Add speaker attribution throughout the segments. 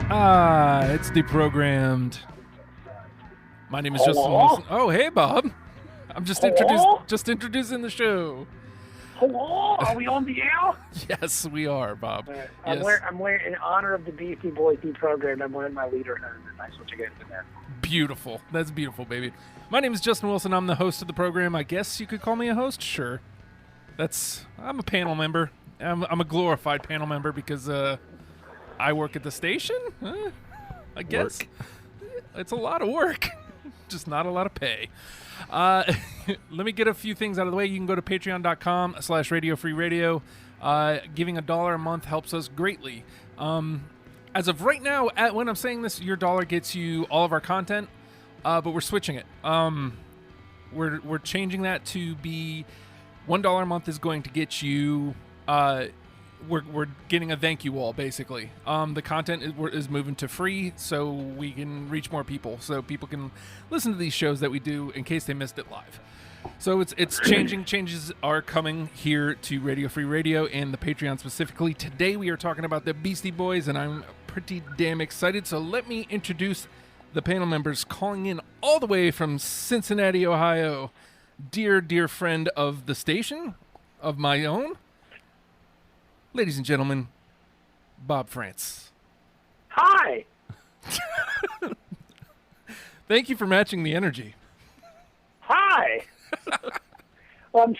Speaker 1: It's deprogrammed. My name is Justin Wilson. Oh, hey, Bob. I'm just introducing the show.
Speaker 2: Hello, are we on the air?
Speaker 1: Yes, we are, Bob.
Speaker 2: I'm wearing, in honor of the Beastie Boys deprogram, I'm wearing my leader hat. Nice what you guys in there.
Speaker 1: Beautiful. That's beautiful, baby. My name is Justin Wilson. I'm the host of the program. I guess you could call me a host. Sure. I'm a panel member. I'm a glorified panel member because I work at the station. I guess it's a lot of work, just not a lot of pay. Let me get a few things out of the way. You can go to patreon.com/radiofreeradio. Giving $1 a month helps us greatly. As of right now, when I'm saying this, your dollar gets you all of our content, but we're switching it. We're changing that to be $1 a month is going to get you. We're getting a thank you wall, basically. The content is moving to free, so we can reach more people, so people can listen to these shows that we do in case they missed it live. So it's changing. Changes are coming here to Radio Free Radio and the Patreon specifically. Today we are talking about the Beastie Boys, and I'm pretty damn excited. So let me introduce the panel members calling in all the way from Cincinnati, Ohio. Dear friend of the station, of my own. Ladies and gentlemen, Bob France.
Speaker 2: Hi.
Speaker 1: Thank you for matching the energy.
Speaker 2: Hi. Well,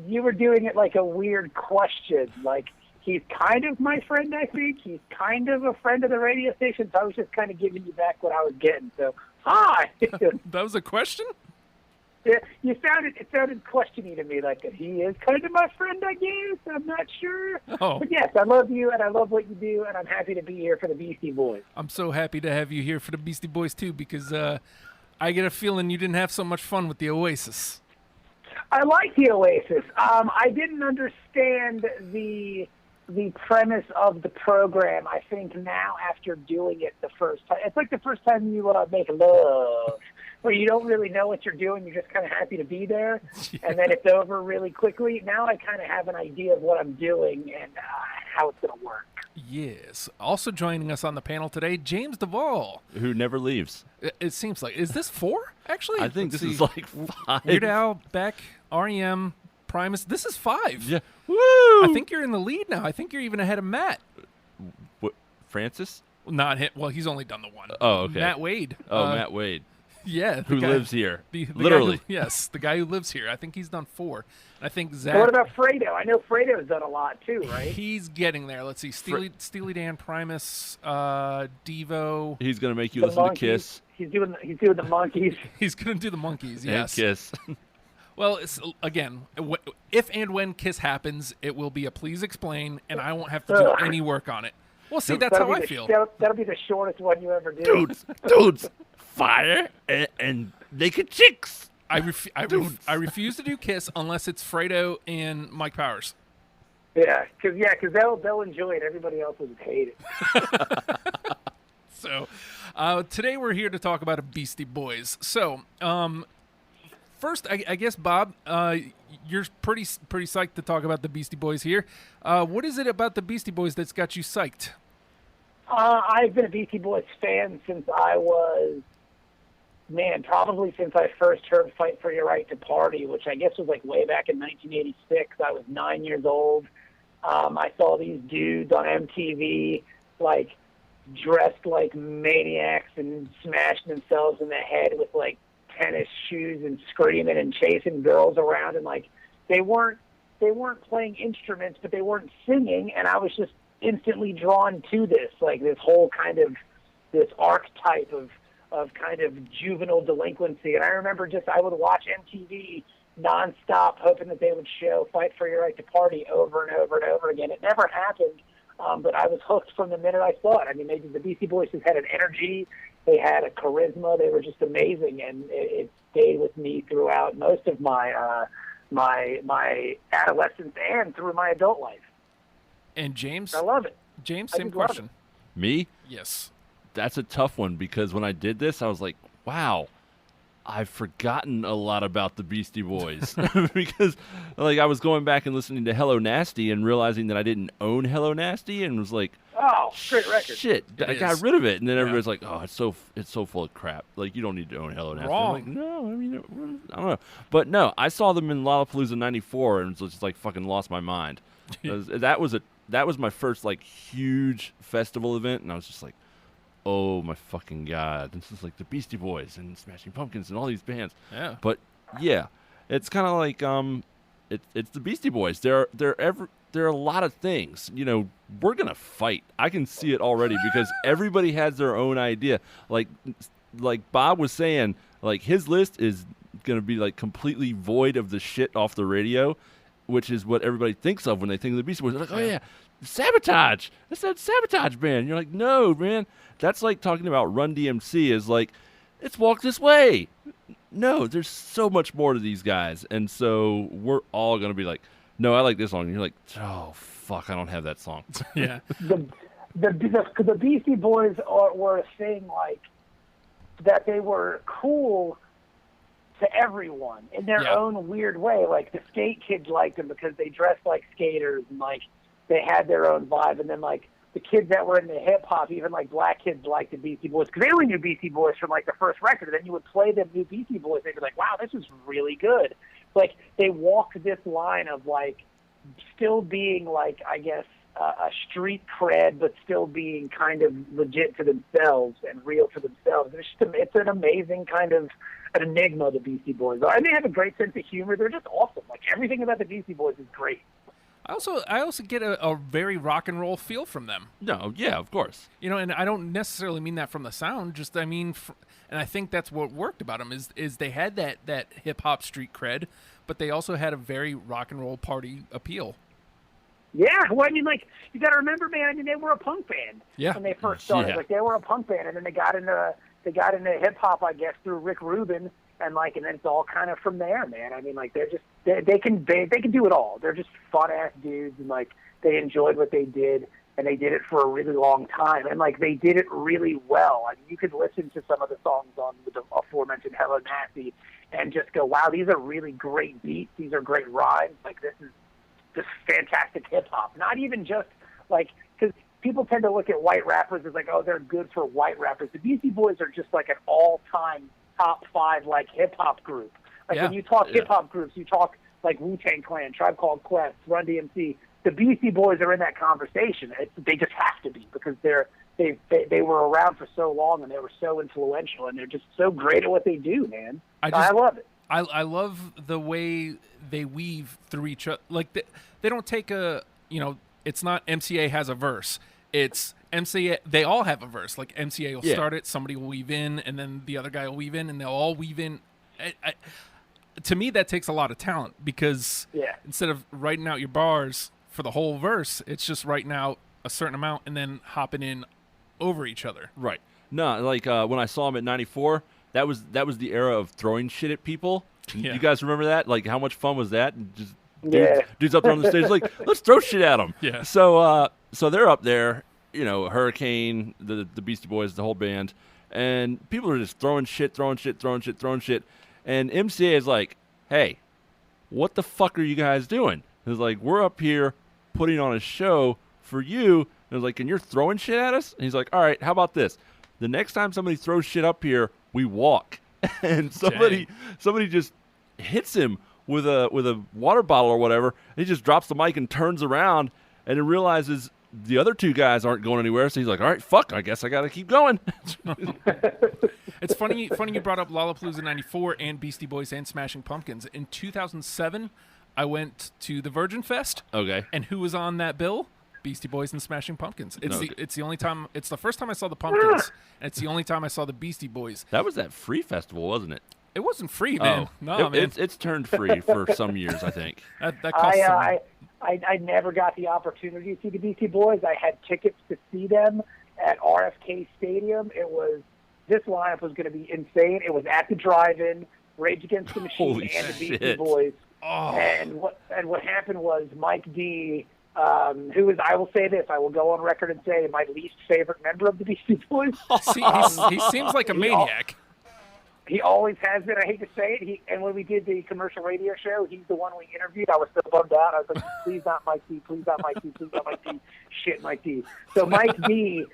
Speaker 2: you were doing it like a weird question. Like, he's kind of my friend, I think. He's kind of a friend of the radio station, so I was just kind of giving you back what I was getting. So, hi.
Speaker 1: That was a question?
Speaker 2: Yeah, it sounded questioning to me, like he is kind of my friend, I guess. I'm not sure.
Speaker 1: Oh.
Speaker 2: But yes, I love you, and I love what you do, and I'm happy to be here for the Beastie Boys.
Speaker 1: I'm so happy to have you here for the Beastie Boys, too, because I get a feeling you didn't have so much fun with the Oasis.
Speaker 2: I like the Oasis. I didn't understand the premise of the program. I think now, after doing it the first time, it's like the first time you make love, where you don't really know what you're doing. You're just kind of happy to be there, and then it's over really quickly. Now I kind of have an idea of what I'm doing and how it's going to work.
Speaker 1: Yes. Also joining us on the panel today, James Duvall.
Speaker 3: Who never leaves.
Speaker 1: It seems like. Is this 4, actually?
Speaker 3: I think this is like 5.
Speaker 1: Weird Al, Beck, R.E.M., Primus. This is 5.
Speaker 3: Yeah. Woo!
Speaker 1: I think you're in the lead now. I think you're even ahead of Matt.
Speaker 3: What, Francis?
Speaker 1: Not him. Well, he's only done the one.
Speaker 3: Oh, okay.
Speaker 1: Matt Wade.
Speaker 3: Matt Wade.
Speaker 1: Yeah.
Speaker 3: Who lives here.
Speaker 1: Literally. Yes, the guy who lives here. I think he's done 4. I think Zach.
Speaker 2: So what about Fredo? I know Fredo's done a lot too, right?
Speaker 1: He's getting there. Let's see. Steely Dan, Primus, Devo.
Speaker 3: He's going to make you listen to Kiss.
Speaker 2: He's doing the Monkees.
Speaker 1: He's going to do the Monkees, yes.
Speaker 3: And Kiss.
Speaker 1: Well, again, if and when Kiss happens, it will be a please explain, and I won't have to do any work on it. Well, see, that's how I feel.
Speaker 2: That'll be the shortest one you ever do.
Speaker 3: Dudes, fire and naked chicks.
Speaker 1: I refuse to do Kiss unless it's Fredo and Mike Powers.
Speaker 2: Yeah, because they'll enjoy it. Everybody else will hate it.
Speaker 1: So, today we're here to talk about a Beastie Boys. So, first, I guess, Bob, you're pretty psyched to talk about the Beastie Boys here. What is it about the Beastie Boys that's got you psyched?
Speaker 2: I've been a Beastie Boys fan since I was, probably since I first heard Fight for Your Right to Party, which I guess was like way back in 1986. I was 9 years old. I saw these dudes on MTV, like, dressed like maniacs and smashing themselves in the head with, like, tennis shoes and screaming and chasing girls around, and like they weren't playing instruments, but they weren't singing, and I was just instantly drawn to this whole kind of this archetype of kind of juvenile delinquency. And I remember I would watch MTV nonstop, hoping that they would show Fight for Your Right to Party over and over and over again. It never happened, but I was hooked from the minute I saw it. I mean, the Beastie Boys just had an energy. They had a charisma. They were just amazing, and it stayed with me throughout most of my my adolescence and through my adult life.
Speaker 1: And James?
Speaker 2: I love it.
Speaker 1: James, same question.
Speaker 3: Me?
Speaker 1: Yes.
Speaker 3: That's a tough one because when I did this, I was like, wow, I've forgotten a lot about the Beastie Boys. Because like I was going back and listening to Hello Nasty and realizing that I didn't own Hello Nasty and was like,
Speaker 2: Oh, great record.
Speaker 3: Shit, I
Speaker 1: It
Speaker 3: got
Speaker 1: is.
Speaker 3: rid of it, and then
Speaker 1: Yeah.
Speaker 3: everybody's like, "Oh, it's so full of crap. Like, you don't need to own Hello Nasty." I'm
Speaker 1: Wrong.
Speaker 3: like, no, I mean, I don't know, but no, I saw them in Lollapalooza '94, and just like fucking lost my mind. That was my first like huge festival event, and I was just like, oh my fucking god, this is like the Beastie Boys and Smashing Pumpkins and all these bands.
Speaker 1: Yeah.
Speaker 3: But yeah, it's kind of like it's the Beastie Boys. There are a lot of things. You know, we're gonna fight. I can see it already because everybody has their own idea. Like Bob was saying, like his list is gonna be like completely void of the shit off the radio, which is what everybody thinks of when they think of the Beastie Boys. They're like, oh yeah, Sabotage. That's that Sabotage band. And you're like, no, man. That's like talking about Run DMC is like, it's Walk This Way. No, there's so much more to these guys. And so we're all going to be like, no, I like this song. And you're like, oh, fuck, I don't have that song.
Speaker 1: Yeah.
Speaker 2: The Beastie Boys were a thing, like, that they were cool to everyone in their own weird way. Like, the skate kids liked them because they dressed like skaters and, like, they had their own vibe. And then, like, the kids that were into hip-hop, even, like, black kids liked the Beastie Boys because they only knew Beastie Boys from, like, the first record. And then you would play them new Beastie Boys. They'd be like, wow, this is really good. Like, they walked this line of, like, still being, like, I guess, a street cred, but still being kind of legit to themselves and real to themselves. It's an amazing kind of an enigma, the Beastie Boys are. And they have a great sense of humor. They're just awesome. Like, everything about the Beastie Boys is great.
Speaker 1: I also get a very rock and roll feel from them.
Speaker 3: No, yeah, of course.
Speaker 1: You know, and I don't necessarily mean that from the sound. Just I mean, and I think that's what worked about them is they had that hip hop street cred, but they also had a very rock and roll party appeal.
Speaker 2: Yeah, well, I mean, like, you got to remember, man. I mean, they were a punk band when they first started.
Speaker 3: Yeah.
Speaker 2: Like, they were a punk band, and then they got into hip hop, I guess, through Rick Rubin, and like, and then it's all kind of from there, man. I mean, like, they're just they can do it all. They're just fun ass dudes, and like, they enjoyed what they did, and they did it for a really long time, and like, they did it really well. I mean, you could listen to some of the songs on the aforementioned Hello Nasty, and just go, wow, these are really great beats. These are great rhymes. Like, this is just fantastic hip-hop. Not even just, like, because people tend to look at white rappers as, like, oh, they're good for white rappers. The Beastie Boys are just, like, an all-time top 5, like, hip-hop group. Like, when you talk hip-hop groups, you talk, like, Wu-Tang Clan, Tribe Called Quest, Run DMC. The Beastie Boys are in that conversation. They just have to be because they were around for so long and they were so influential and they're just so great at what they do, man. I love it.
Speaker 1: I love the way they weave through each other. Like, they don't take it's not MCA has a verse. It's MCA, they all have a verse. Like, MCA will start it, somebody will weave in, and then the other guy will weave in, and they'll all weave in. To me, that takes a lot of talent because instead of writing out your bars for the whole verse, it's just writing out a certain amount and then hopping in over each other.
Speaker 3: Right. No, like when I saw him at '94, that was the era of throwing shit at people.
Speaker 1: Yeah.
Speaker 3: You guys remember that? Like, how much fun was that? And just dudes up there on the stage like, let's throw shit at them.
Speaker 1: Yeah.
Speaker 3: So they're up there, you know, Hurricane, the Beastie Boys, the whole band, and people are just throwing shit. And MCA is like, hey, what the fuck are you guys doing? It's like, we're up here putting on a show for you. And it's like, and you're throwing shit at us? And he's like, all right, how about this? The next time somebody throws shit up here, we walk. And somebody just hits him with a water bottle or whatever. And he just drops the mic and turns around and then realizes the other two guys aren't going anywhere. So he's like, all right, fuck, I guess I got to keep going.
Speaker 1: It's funny you brought up Lollapalooza 94 and Beastie Boys and Smashing Pumpkins. In 2007, I went to the Virgin Fest.
Speaker 3: Okay.
Speaker 1: And who was on that bill? Beastie Boys and Smashing Pumpkins. It's
Speaker 3: Okay.
Speaker 1: it's the only time. It's the first time I saw the Pumpkins, and it's the only time I saw the Beastie Boys.
Speaker 3: That was that free festival, wasn't it?
Speaker 1: It wasn't free, man. No, man.
Speaker 3: It's turned free for some years, I think.
Speaker 1: That cost some.
Speaker 2: I never got the opportunity to see the Beastie Boys. I had tickets to see them at RFK Stadium. This lineup was going to be insane. It was at the drive-in, Rage Against the Machine,
Speaker 3: Holy
Speaker 2: and the Beastie
Speaker 3: shit.
Speaker 2: Boys.
Speaker 1: Oh.
Speaker 2: And what happened was Mike D, who is, I will say this, I will go on record and say, my least favorite member of the Beastie Boys.
Speaker 1: He seems like a maniac.
Speaker 2: He always has been. I hate to say it. And when we did the commercial radio show, he's the one we interviewed. I was so bummed out. I was like, please not Mike D, please not Mike D, please not Mike D. Shit, Mike D. So Mike D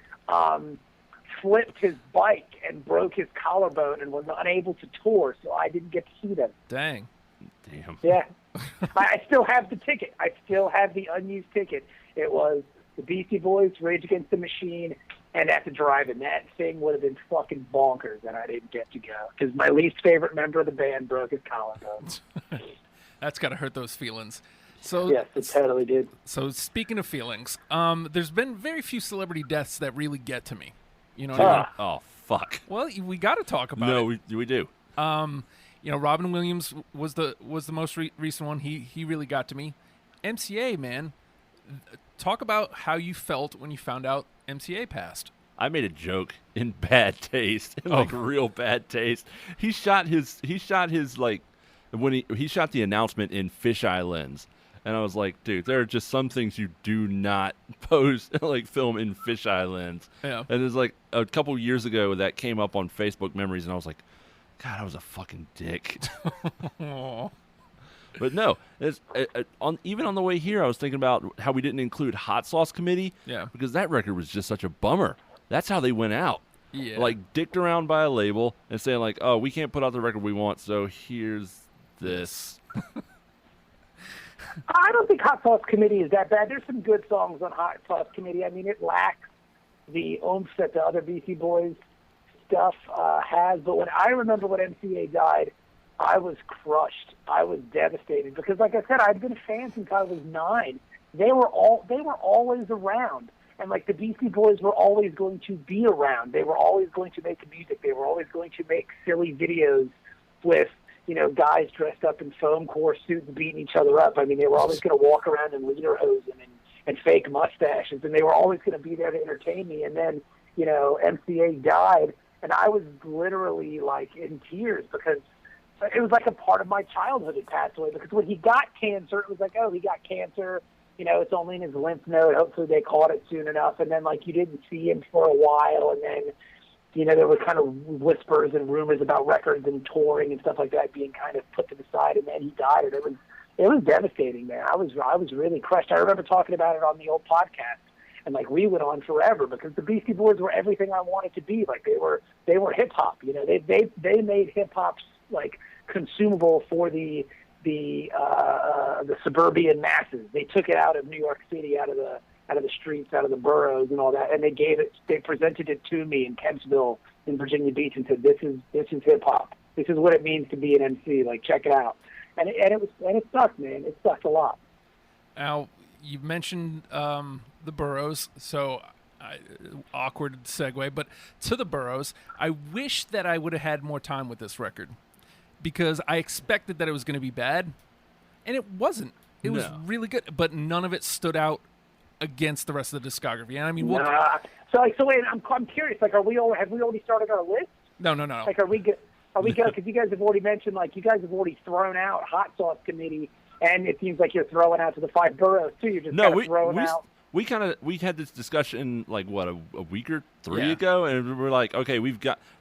Speaker 2: flipped his bike and broke his collarbone and was unable to tour, so I didn't get to see them.
Speaker 1: Dang.
Speaker 3: Damn.
Speaker 2: Yeah. I still have the ticket. I still have the unused ticket. It was the Beastie Boys, Rage Against the Machine, and at the drive-in. That thing would have been fucking bonkers, and I didn't get to go because my least favorite member of the band broke his collarbone.
Speaker 1: That's got to hurt those feelings. So
Speaker 2: Yes, it totally did.
Speaker 1: So speaking of feelings, there's been very few celebrity deaths that really get to me. You know what I mean?
Speaker 3: Oh, fuck.
Speaker 1: Well, we got to talk about it.
Speaker 3: No, we do.
Speaker 1: You know, Robin Williams was the most recent one. He really got to me. MCA, man, talk about how you felt when you found out MCA passed.
Speaker 3: I made a joke in bad taste, real bad taste. He shot his like when he shot the announcement in fisheye lens, and I was like, dude, there are just some things you do not post like film in fisheye lens.
Speaker 1: Yeah.
Speaker 3: And there's like a couple years ago that came up on Facebook Memories, and I was like, God, I was a fucking dick.
Speaker 1: Aww.
Speaker 3: But no, it's even on the way here, I was thinking about how we didn't include Hot Sauce Committee.
Speaker 1: Yeah.
Speaker 3: Because that record was just such a bummer. That's how they went out.
Speaker 1: Yeah.
Speaker 3: Like, dicked around by a label and saying, like, oh, we can't put out the record we want, so here's this.
Speaker 2: I don't think Hot Sauce Committee is that bad. There's some good songs on Hot Sauce Committee. I mean, it lacks the oomph that the other Beastie Boys stuff has. But when I remember when MCA died, I was crushed. I was devastated because, like I said, I'd been a fan since I was 9. They were always around, and like the Beastie Boys were always going to be around. They were always going to make music. They were always going to make silly videos with, you know, guys dressed up in foam core suits beating each other up. I mean, they were always going to walk around in lederhosen and fake mustaches, and they were always going to be there to entertain me. And then, you know, MCA died, and I was literally like in tears because it was like a part of my childhood had passed away. Because when he got cancer, it was like, oh, he got cancer. You know, it's only in his lymph node. Hopefully they caught it soon enough. And then, like, you didn't see him for a while. And then, you know, there were kind of whispers and rumors about records and touring and stuff like that being kind of put to the side. And then he died. And it was devastating, man. I was really crushed. I remember talking about it on the old podcast. And, like, we went on forever because the Beastie Boys were everything I wanted to be. Like, they were hip-hop. You know, they made hip-hop, like, consumable for the suburban masses. They took it out of New York City, out of the streets, out of the boroughs, and all that, and they presented it to me in Kempsville, in Virginia Beach, and said, "This is hip hop. This is what it means to be an MC. Like, check it out." And it sucked, man. It sucked a lot.
Speaker 1: Now, you mentioned the boroughs, so awkward segue, but to the boroughs, I wish that I would have had more time with this record, because I expected that it was going to be bad, and it wasn't. It was really good, but none of it stood out against the rest of the discography. And I mean,
Speaker 2: so wait, I'm curious. Like, have we already started our list?
Speaker 1: No.
Speaker 2: Like, are we good? Because you guys have already mentioned, like, you guys have already thrown out Hot Sauce Committee, and it seems like you're throwing out to the 5 boroughs too. You're just throwing out.
Speaker 3: We had this discussion like a week or 3 ago, and we're like, okay,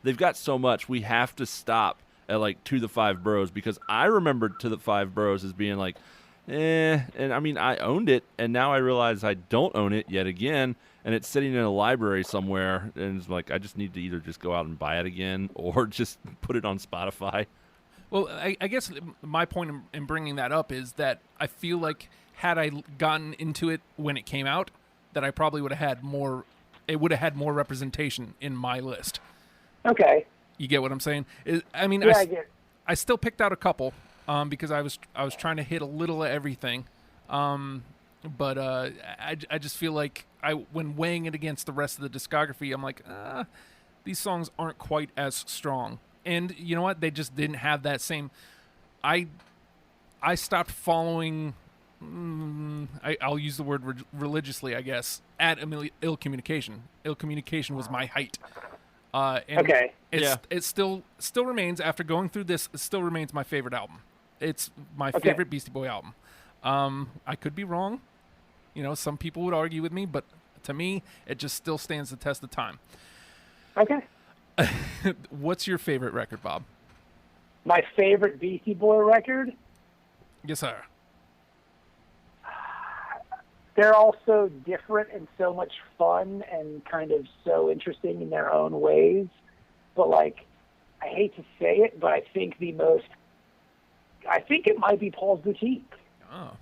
Speaker 3: they've got so much, we have to stop at like To the 5 Boroughs, because I remembered To the 5 Boroughs as being like, and I mean, I owned it, and now I realize I don't own it yet again, and it's sitting in a library somewhere, and it's like I just need to either just go out and buy it again or just put it on Spotify.
Speaker 1: Well, I guess my point in bringing that up is that I feel like had I gotten into it when it came out, that I probably would have had more. It would have had more representation in my list.
Speaker 2: Okay.
Speaker 1: You get what I'm saying? I mean,
Speaker 2: yeah, I get.
Speaker 1: I still picked out a couple because I was trying to hit a little of everything, but I just feel like when weighing it against the rest of the discography, I'm like, these songs aren't quite as strong. And you know what? They just didn't have that same. I stopped following. I'll use the word religiously, I guess. At Ill Communication. Ill Communication was my height. And
Speaker 2: Okay.
Speaker 1: It still remains, after going through this, it still remains my favorite album. It's my favorite Beastie Boy album. I could be wrong. You know, some people would argue with me, but to me, it just still stands the test of time.
Speaker 2: Okay.
Speaker 1: What's your favorite record, Bob?
Speaker 2: My favorite Beastie Boy record.
Speaker 1: Yes, sir.
Speaker 2: They're all so different and so much fun and kind of so interesting in their own ways. But, like, I hate to say it, but I think I think it might be Paul's Boutique.
Speaker 1: Oh.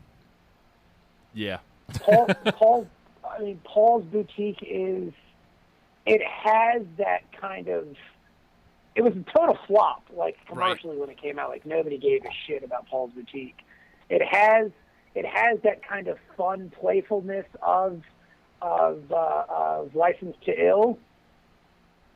Speaker 3: Yeah.
Speaker 2: Paul's Boutique it has that kind of, it was a total flop, like, commercially when it came out. Like, nobody gave a shit about Paul's Boutique. It has that kind of fun playfulness of License to Ill,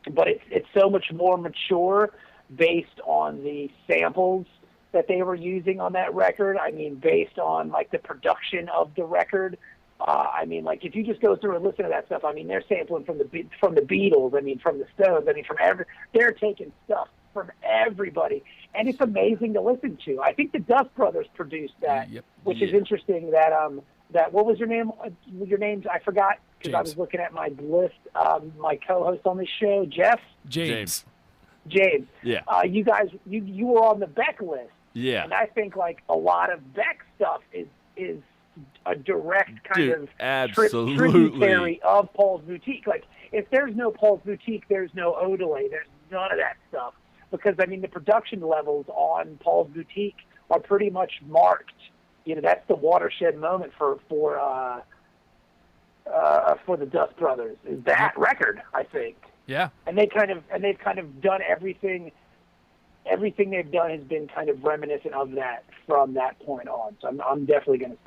Speaker 2: but it's so much more mature based on the samples that they were using on that record. I mean, based on, like, the production of the record. I mean, like, if you just go through and listen to that stuff, I mean, they're sampling from the Beatles, I mean, from the Stones, I mean, they're taking stuff from everybody, and it's amazing to listen to. I think the Dust Brothers produced that, which is interesting. That what was your name? Your names I forgot because I was looking at my list. My co-host on this show, Jeff.
Speaker 1: James.
Speaker 3: Yeah.
Speaker 2: You guys, you were on the Beck list.
Speaker 3: Yeah.
Speaker 2: And I think, like, a lot of Beck stuff is a direct kind of tributary of Paul's Boutique. Like, if there's no Paul's Boutique, there's no Odelay. There's none of that stuff. Because, I mean, the production levels on Paul's Boutique are pretty much marked. You know, that's the watershed moment for the Dust Brothers, is that record, I think.
Speaker 1: Yeah.
Speaker 2: And they've kind of done everything they've done has been kind of reminiscent of that from that point on. So I'm definitely going to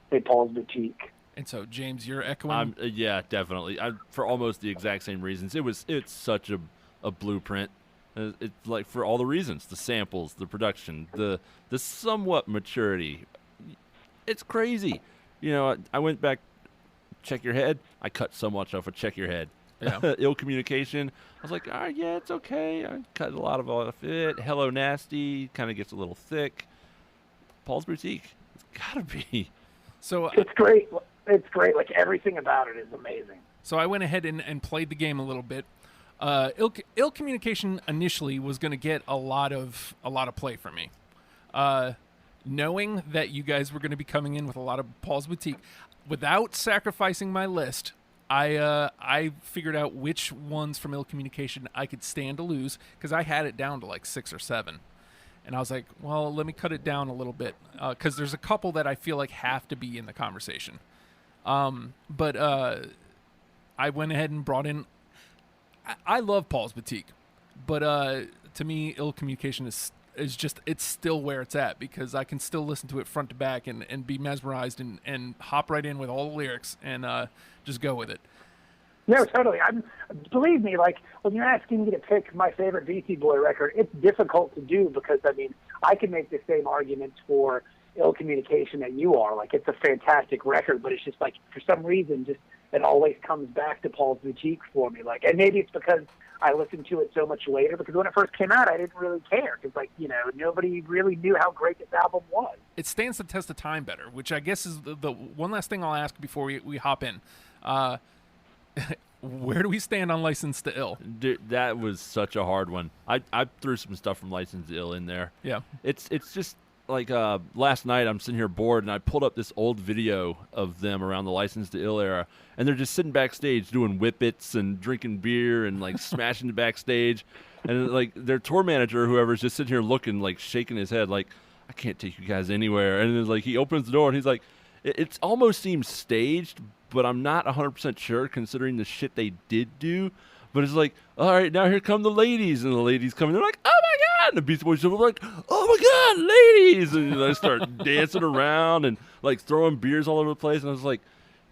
Speaker 2: say Paul's Boutique.
Speaker 1: And so, James, you're echoing?
Speaker 3: Yeah, definitely. For almost the exact same reasons. It's such a blueprint. It's like for all the reasons, the samples, the production, the somewhat maturity. It's crazy. You know, I went back, Check Your Head. I cut so much off of Check Your Head. Yeah. Ill Communication. I was like, all right, yeah, it's okay. I cut a lot of it. Hello Nasty kind of gets a little thick. Paul's Boutique. It's got to be.
Speaker 2: So it's great. It's great. Like, everything about it is amazing.
Speaker 1: So I went ahead and played the game a little bit. Ill Communication initially was going to get a lot of play from me. Knowing that you guys were going to be coming in with a lot of Paul's Boutique, without sacrificing my list, I figured out which ones from Ill Communication I could stand to lose, because I had it down to like 6 or 7. And I was like, well, let me cut it down a little bit, because there's a couple that I feel like have to be in the conversation. But I went ahead and brought in... I love Paul's Boutique, but to me, Ill Communication is just, it's still where it's at, because I can still listen to it front to back and be mesmerized and hop right in with all the lyrics and just go with it.
Speaker 2: No, totally. Believe me, like, when you're asking me to pick my favorite Beastie Boy record, it's difficult to do, because, I mean, I can make the same arguments for Ill Communication that you are. Like, it's a fantastic record, but it's just, like, for some reason, just it always comes back to Paul's Boutique for me. Like, and maybe it's because I listened to it so much later, because when it first came out, I didn't really care, because, like, you know, nobody really knew how great this album was.
Speaker 1: It stands the test of time better, which I guess is the one last thing I'll ask before we hop in. Where do we stand on License to Ill?
Speaker 3: Dude, that was such a hard one. I threw some stuff from License to Ill in there.
Speaker 1: Yeah.
Speaker 3: It's just like last night I'm sitting here bored, and I pulled up this old video of them around the License to Ill era, and they're just sitting backstage doing whippets and drinking beer and, like, smashing the backstage, and, like, their tour manager or whoever is just sitting here looking, like, shaking his head like, I can't take you guys anywhere. And then, like, he opens the door and he's like, it almost seems staged, but I'm not 100% sure considering the shit they did do. But it's like, all right, now here come the ladies, and the ladies come in. They're like, oh my god! And the Beastie Boys are like, oh my god, ladies! And I start dancing around and, like, throwing beers all over the place. And I was like,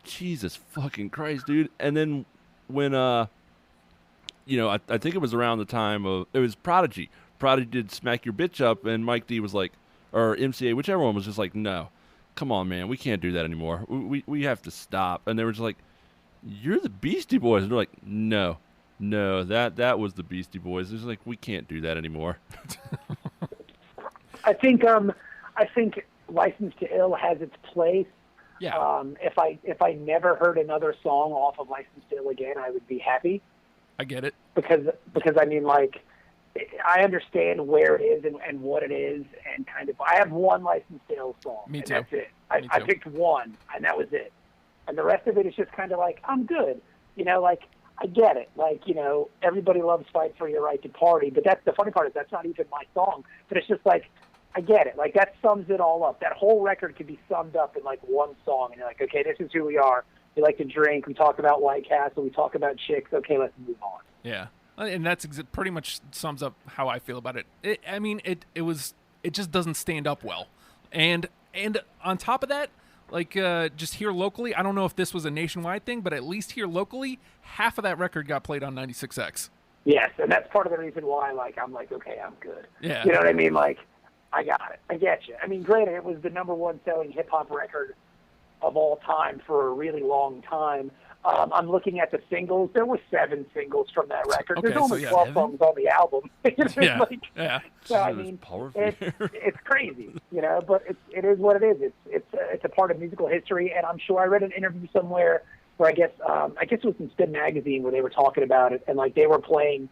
Speaker 3: Jesus fucking Christ, dude! And then when you know, I think it was around the time of, it was Prodigy. Prodigy did Smack Your Bitch Up, and Mike D was like, or MCA, whichever one, was just like, no, come on, man, we can't do that anymore. We have to stop. And they were just like, you're the Beastie Boys. And they're like, no, that was the Beastie Boys. It's like, we can't do that anymore.
Speaker 2: I think License to Ill has its place.
Speaker 1: Yeah.
Speaker 2: If I never heard another song off of License to Ill again, I would be happy.
Speaker 1: I get it.
Speaker 2: Because I mean, like, I understand where it is and what it is, and kind of. I have one licensed sales song,
Speaker 1: Me
Speaker 2: and
Speaker 1: too.
Speaker 2: that's it.
Speaker 1: Me
Speaker 2: I
Speaker 1: too.
Speaker 2: picked one, and that was it. And the rest of it is just kind of like, I'm good. Like, I get it. Like, everybody loves Fight for Your Right to Party, but that's the funny part is that's not even my song. But it's just like, I get it. Like, that sums it all up. That whole record could be summed up in, like, one song. And you're like, okay, this is who we are. We like to drink. We talk about White Castle. We talk about chicks. Okay, let's move on.
Speaker 1: Yeah, and that's pretty much sums up how I feel about it. It just doesn't stand up well, and on top of that, like just here locally, I don't know if this was a nationwide thing, but at least here locally, half of that record got played on 96X.
Speaker 2: Yes, and that's part of the reason why, like, I'm like, okay, I'm good.
Speaker 1: Yeah.
Speaker 2: You know what I mean? Like, I got it. I get you. I mean, granted, it was the number one selling hip-hop record of all time for a really long time. I'm looking at the singles. There were 7 singles from that record.
Speaker 1: Okay,
Speaker 2: There's only
Speaker 1: so
Speaker 2: 12 songs on the album.
Speaker 1: Yeah.
Speaker 2: Like,
Speaker 1: Yeah.
Speaker 2: So, I
Speaker 3: Jesus,
Speaker 2: mean,
Speaker 3: powerful.
Speaker 2: it's crazy, but it is what it is. It's a part of musical history, and I'm sure I read an interview somewhere where I guess it was in Spin Magazine where they were talking about it, and like they were talking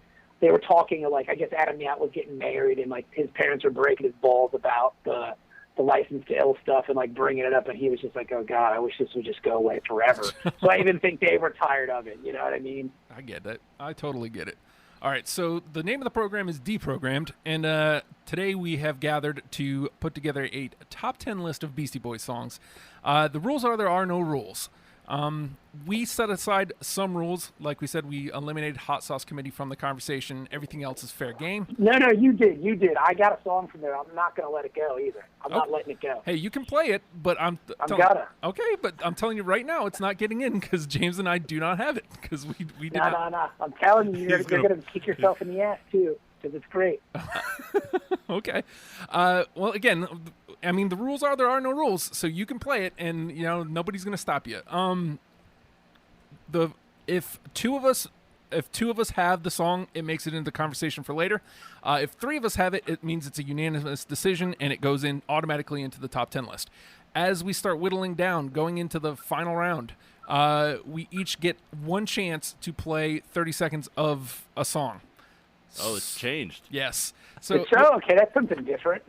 Speaker 2: like I guess Adam Yat was getting married, and like his parents were breaking his balls about the license to ill stuff and like bringing it up, and he was just like, oh God, I wish this would just go away forever. So I even think they were tired of it. You know what I mean?
Speaker 1: I get that. I totally get it. All right, so the name of the program is Deprogrammed, and today we have gathered to put together a top 10 list of Beastie Boys songs. The rules are there are no rules. We set aside some rules. Like we said, we eliminated Hot Sauce Committee from the conversation. Everything else is fair game.
Speaker 2: No, you did. I got a song from there. I'm not going to let it go either. I'm not letting it go.
Speaker 1: Hey, you can play it, but I'm
Speaker 2: gonna.
Speaker 1: Okay, but I'm telling you right now, it's not getting in because James and I do not have it because we did not.
Speaker 2: No. I'm telling you, you're going to kick yourself in the ass too because it's great.
Speaker 1: Okay. Well, again, I mean, the rules are there are no rules, so you can play it, and nobody's gonna stop you. If two of us have the song, it makes it into the conversation for later. If 3 of us have it, it means it's a unanimous decision, and it goes in automatically into the top 10 list. As we start whittling down, going into the final round, we each get one chance to play 30 seconds of a song.
Speaker 3: Oh, it's changed.
Speaker 1: Yes. So
Speaker 2: okay, that's something different.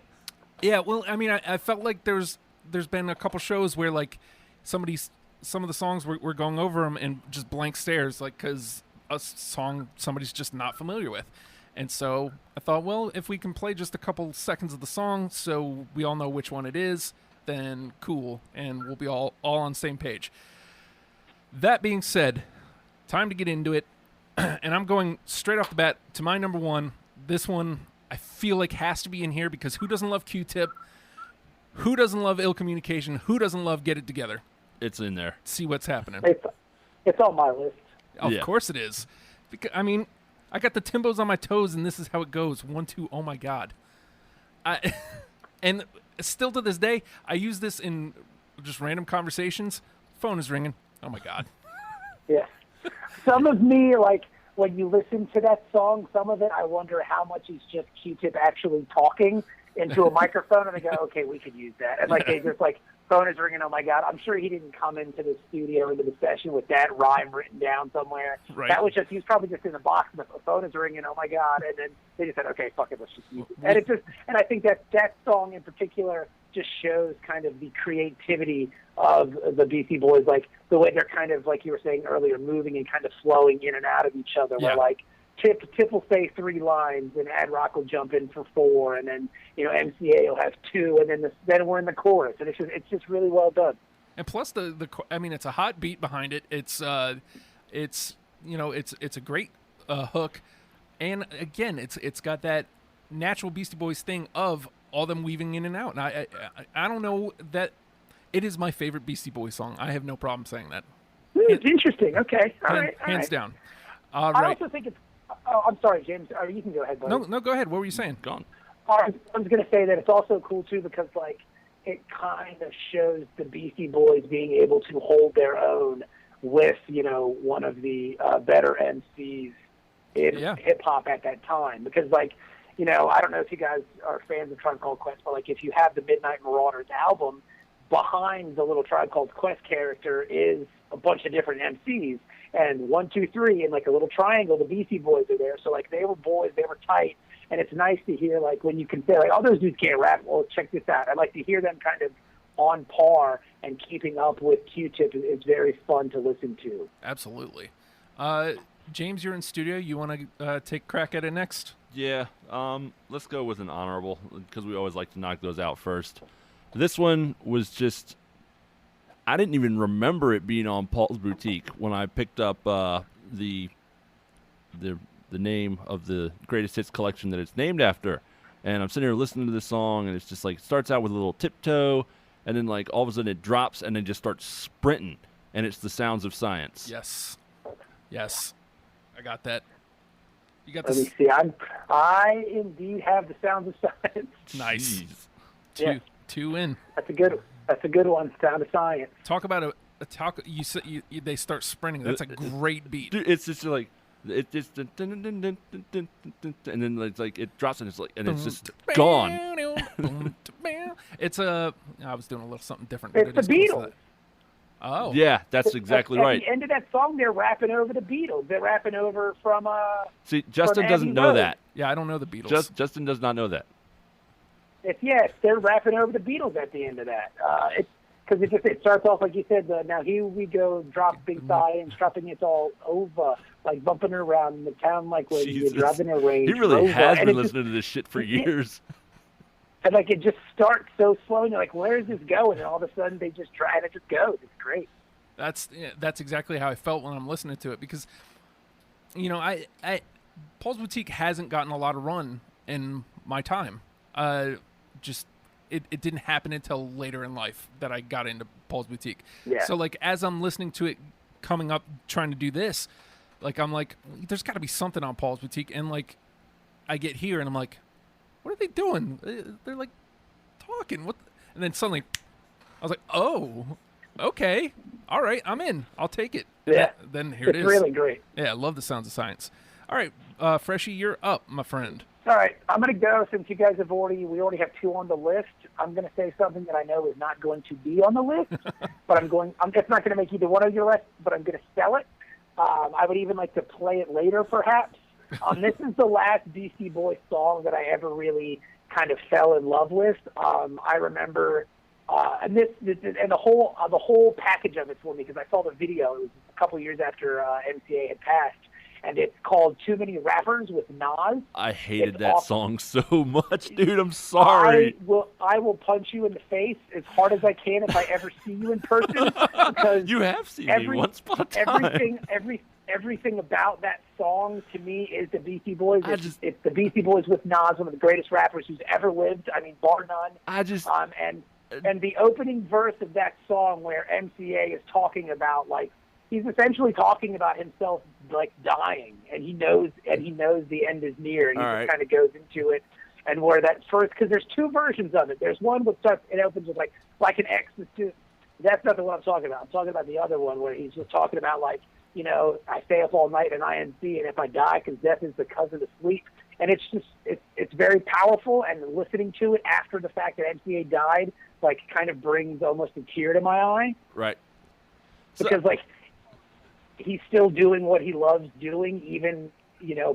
Speaker 1: yeah, well, I mean, I felt like there's been a couple shows where like some of the songs we're going over them and just blank stares, like because a song somebody's just not familiar with, and so I thought, well, if we can play just a couple seconds of the song so we all know which one it is, then cool, and we'll be all on the same page. That being said, time to get into it, and I'm going straight off the bat to my number one. This one I feel like has to be in here because who doesn't love Q-Tip? Who doesn't love Ill Communication? Who doesn't love Get It Together?
Speaker 3: It's in there.
Speaker 1: See what's happening.
Speaker 2: It's on my list.
Speaker 1: Of
Speaker 3: Yeah.
Speaker 1: course it is. Because, I mean, I got the Timbos on my toes, and this is how it goes. 1, 2, oh my God. And still to this day, I use this in just random conversations. Phone is ringing. Oh my God.
Speaker 2: Yeah. Some of me, like, when you listen to that song, some of it, I wonder how much is just Q-Tip actually talking into a microphone, and I go, okay, we could use that. And, like, they just, like, phone is ringing, oh, my God. I'm sure he didn't come into the studio, into the session with that rhyme written down somewhere.
Speaker 1: Right.
Speaker 2: That was just, he was probably just in the box, and the phone is ringing, oh, my God. And then they just said, okay, fuck it, let's just use it. And I think that song in particular just shows kind of the creativity of the Beastie Boys, like the way they're kind of, like you were saying earlier, moving and kind of flowing in and out of each other.
Speaker 1: Yeah.
Speaker 2: Where like Tip will say 3 lines, and Ad Rock will jump in for 4, and then MCA will have 2, and then we're in the chorus, and it's just really well done.
Speaker 1: And plus I mean, it's a hot beat behind it. It's a great hook, and again, it's got that natural Beastie Boys thing of all them weaving in and out. And I don't know that it is my favorite Beastie Boys song. I have no problem saying that.
Speaker 2: It's interesting. Okay, all right.
Speaker 1: Hands down.
Speaker 2: I
Speaker 1: Right.
Speaker 2: also think it's. Oh, I'm sorry, James. You can go ahead, buddy.
Speaker 1: No, go ahead. What were you saying?
Speaker 3: Gone.
Speaker 2: I was going to say that it's also cool too because like it kind of shows the Beastie Boys being able to hold their own with one of the better MCs in hip hop at that time. Because like I don't know if you guys are fans of Tribe Called Quest, but like if you have the Midnight Marauders album, behind the little Tribe Called Quest character is a bunch of different MCs, and 1, 2, 3, and like a little triangle, the Beastie Boys are there. So like they were boys, they were tight, And it's nice to hear, like, when you can say, like, oh, those dudes can't rap. Well, check this out. I like to hear them kind of on par and keeping up with Q-Tip. It's very fun to listen to.
Speaker 1: Absolutely. James, you're in studio. You want to take a crack at it next?
Speaker 3: Yeah, let's go with an honorable because we always like to knock those out first. This one was just, I didn't even remember it being on Paul's Boutique when I picked up the name of the greatest hits collection that it's named after. And I'm sitting here listening to this song, and it's just like, it starts out with a little tiptoe, and then like all of a sudden it drops and then just starts sprinting, and it's The Sounds of Science.
Speaker 1: Yes, I got that. You got
Speaker 2: Let
Speaker 1: this.
Speaker 2: me see. I indeed have The Sounds of Science.
Speaker 1: Nice.
Speaker 3: Jeez.
Speaker 1: Two in.
Speaker 2: That's a good one. Sound of Science.
Speaker 1: Talk about a talk. They start sprinting. That's a great beat.
Speaker 3: Dude, it's just like it just and then it's like it drops and it's just gone.
Speaker 1: It's I was doing a little something different.
Speaker 2: It's the Beatles.
Speaker 1: Oh.
Speaker 3: Yeah, that's exactly right.
Speaker 2: At the end of that song, they're rapping over the Beatles. They're rapping over from
Speaker 3: See, Justin doesn't
Speaker 2: Abbey
Speaker 3: know
Speaker 2: Road.
Speaker 3: that.
Speaker 1: Yeah, I don't know the Beatles.
Speaker 3: Justin does not know that.
Speaker 2: They're rapping over the Beatles at the end of that. Because it starts off like you said. Now here we go, dropping science, dropping it all over, like bumping around in the town, like when you're driving a Range
Speaker 3: He really
Speaker 2: Rover.
Speaker 3: has
Speaker 2: And
Speaker 3: been
Speaker 2: it just-
Speaker 3: listening to this shit for years.
Speaker 2: And like it just starts so slow, and you're like, "Where is this going?" And all of a sudden, they just try, and it just goes. It's great.
Speaker 1: That's exactly how I felt when I'm listening to it because, I Paul's Boutique hasn't gotten a lot of run in my time. It didn't happen until later in life that I got into Paul's Boutique.
Speaker 2: Yeah.
Speaker 1: So like as I'm listening to it coming up, trying to do this, like I'm like, there's got to be something on Paul's Boutique, and like I get here and I'm like, what are they doing? They're like talking. What? And then suddenly, I was like, oh, okay, all right, I'm in. I'll take it.
Speaker 2: Yeah.
Speaker 1: Then here it is.
Speaker 2: It's really great.
Speaker 1: Yeah, I love The Sounds of Science. All right, Freshie, you're up, my friend.
Speaker 2: All right, I'm going to go since you guys we already have two on the list. I'm going to say something that I know is not going to be on the list, but it's not going to make either one of your list, but I'm going to sell it. I would even like to play it later, perhaps. This is the last Beastie Boys song that I ever really kind of fell in love with. I remember, and the whole package of it for me, because I saw the video. It was a couple years after MCA had passed. And it's called Too Many Rappers with Nas.
Speaker 3: I hated that song so much, dude. I'm sorry.
Speaker 2: I will punch you in the face as hard as I can if I ever see you in person. Because
Speaker 3: you have seen me once upon a time.
Speaker 2: Everything about that song to me is the Beastie Boys. It's the Beastie Boys with Nas, one of the greatest rappers who's ever lived. I mean, bar none. And the opening verse of that song where MCA is talking about he's essentially talking about himself like dying, and he knows the end is near, and he just kind of goes into it. And where that first, because there's two versions of it. There's one that starts, it opens with like an ecstasy. That's not the one I'm talking about. I'm talking about the other one where he's just talking about I stay up all night in INC, and if I die, because death is the cousin of sleep. And it's just it's very powerful, and listening to it after the fact that MCA died, kind of brings almost a tear to my eye.
Speaker 3: Right.
Speaker 2: Because he's still doing what he loves doing, even,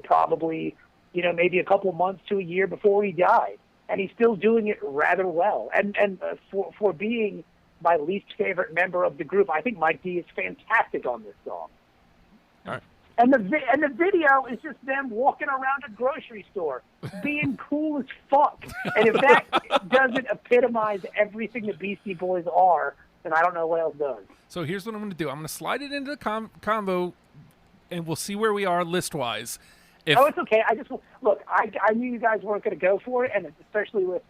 Speaker 2: probably, maybe a couple months to a year before he died. And he's still doing it rather well. And for being my least favorite member of the group, I think Mike D is fantastic on this song.
Speaker 3: All right.
Speaker 2: And the video is just them walking around a grocery store, being cool as fuck. And if that doesn't epitomize everything the Beastie Boys are, then I don't know what else does.
Speaker 1: So here's what I'm going to do. I'm going to slide it into the combo, and we'll see where we are list-wise.
Speaker 2: It's okay. I knew you guys weren't going to go for it, and especially with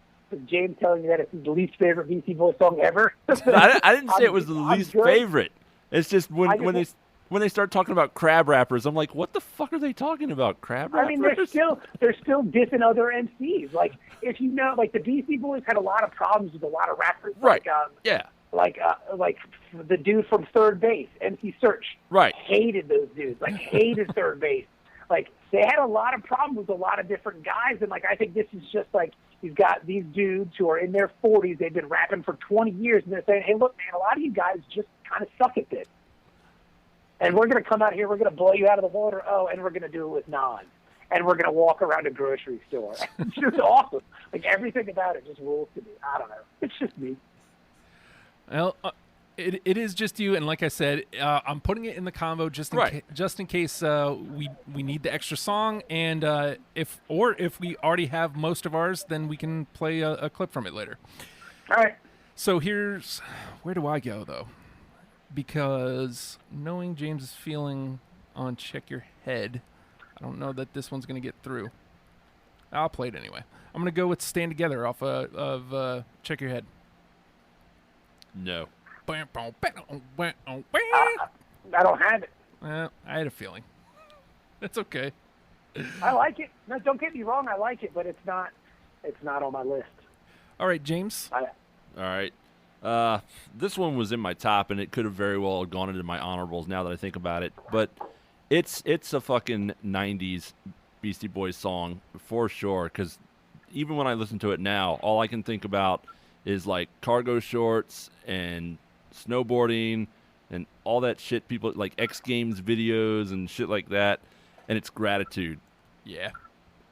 Speaker 2: James telling me that it's his least favorite Beastie Boys song ever.
Speaker 3: I didn't say it was the least favorite. It's just when they start talking about crab rappers, I'm like, what the fuck are they talking about? Crab rappers?
Speaker 2: I mean, they're still dissing other MCs. If the Beastie Boys had a lot of problems with a lot of rappers.
Speaker 3: Right.
Speaker 2: Yeah. Like the dude from Third Base, MC Search.
Speaker 3: Right.
Speaker 2: Hated those dudes. Hated Third Base. They had a lot of problems with a lot of different guys, and I think this is just you've got these dudes who are in their 40s. They've been rapping for 20 years, and they're saying, "Hey, look, man, a lot of you guys just kind of suck at this, and we're going to come out here, we're going to blow you out of the water. Oh, and we're going to do it with Nas." and we're gonna walk around a grocery store. It's just awesome. Like everything about it just rules to me. I don't know. It's just me.
Speaker 1: Well, it is just you, and like I said, I'm putting it in the combo just in case we need the extra song, and if we already have most of ours, then we can play a clip from it later.
Speaker 2: All right.
Speaker 1: So where do I go though? Because knowing James's feeling on Check Your Head, I don't know that this one's gonna get through. I'll play it anyway. I'm gonna go with Stand Together off of Check Your Head.
Speaker 3: No.
Speaker 2: I don't have it.
Speaker 1: I had a feeling. It's okay.
Speaker 2: I like it. No, don't get me wrong. I like it, but it's not on my list.
Speaker 1: All right, James.
Speaker 3: All right. This one was in my top, and it could have very well gone into my honorables now that I think about it. But it's a fucking 90s Beastie Boys song for sure, because even when I listen to it now, all I can think about is like cargo shorts and snowboarding and all that shit, people like X Games videos and shit like that, and it's Gratitude.
Speaker 1: Yeah.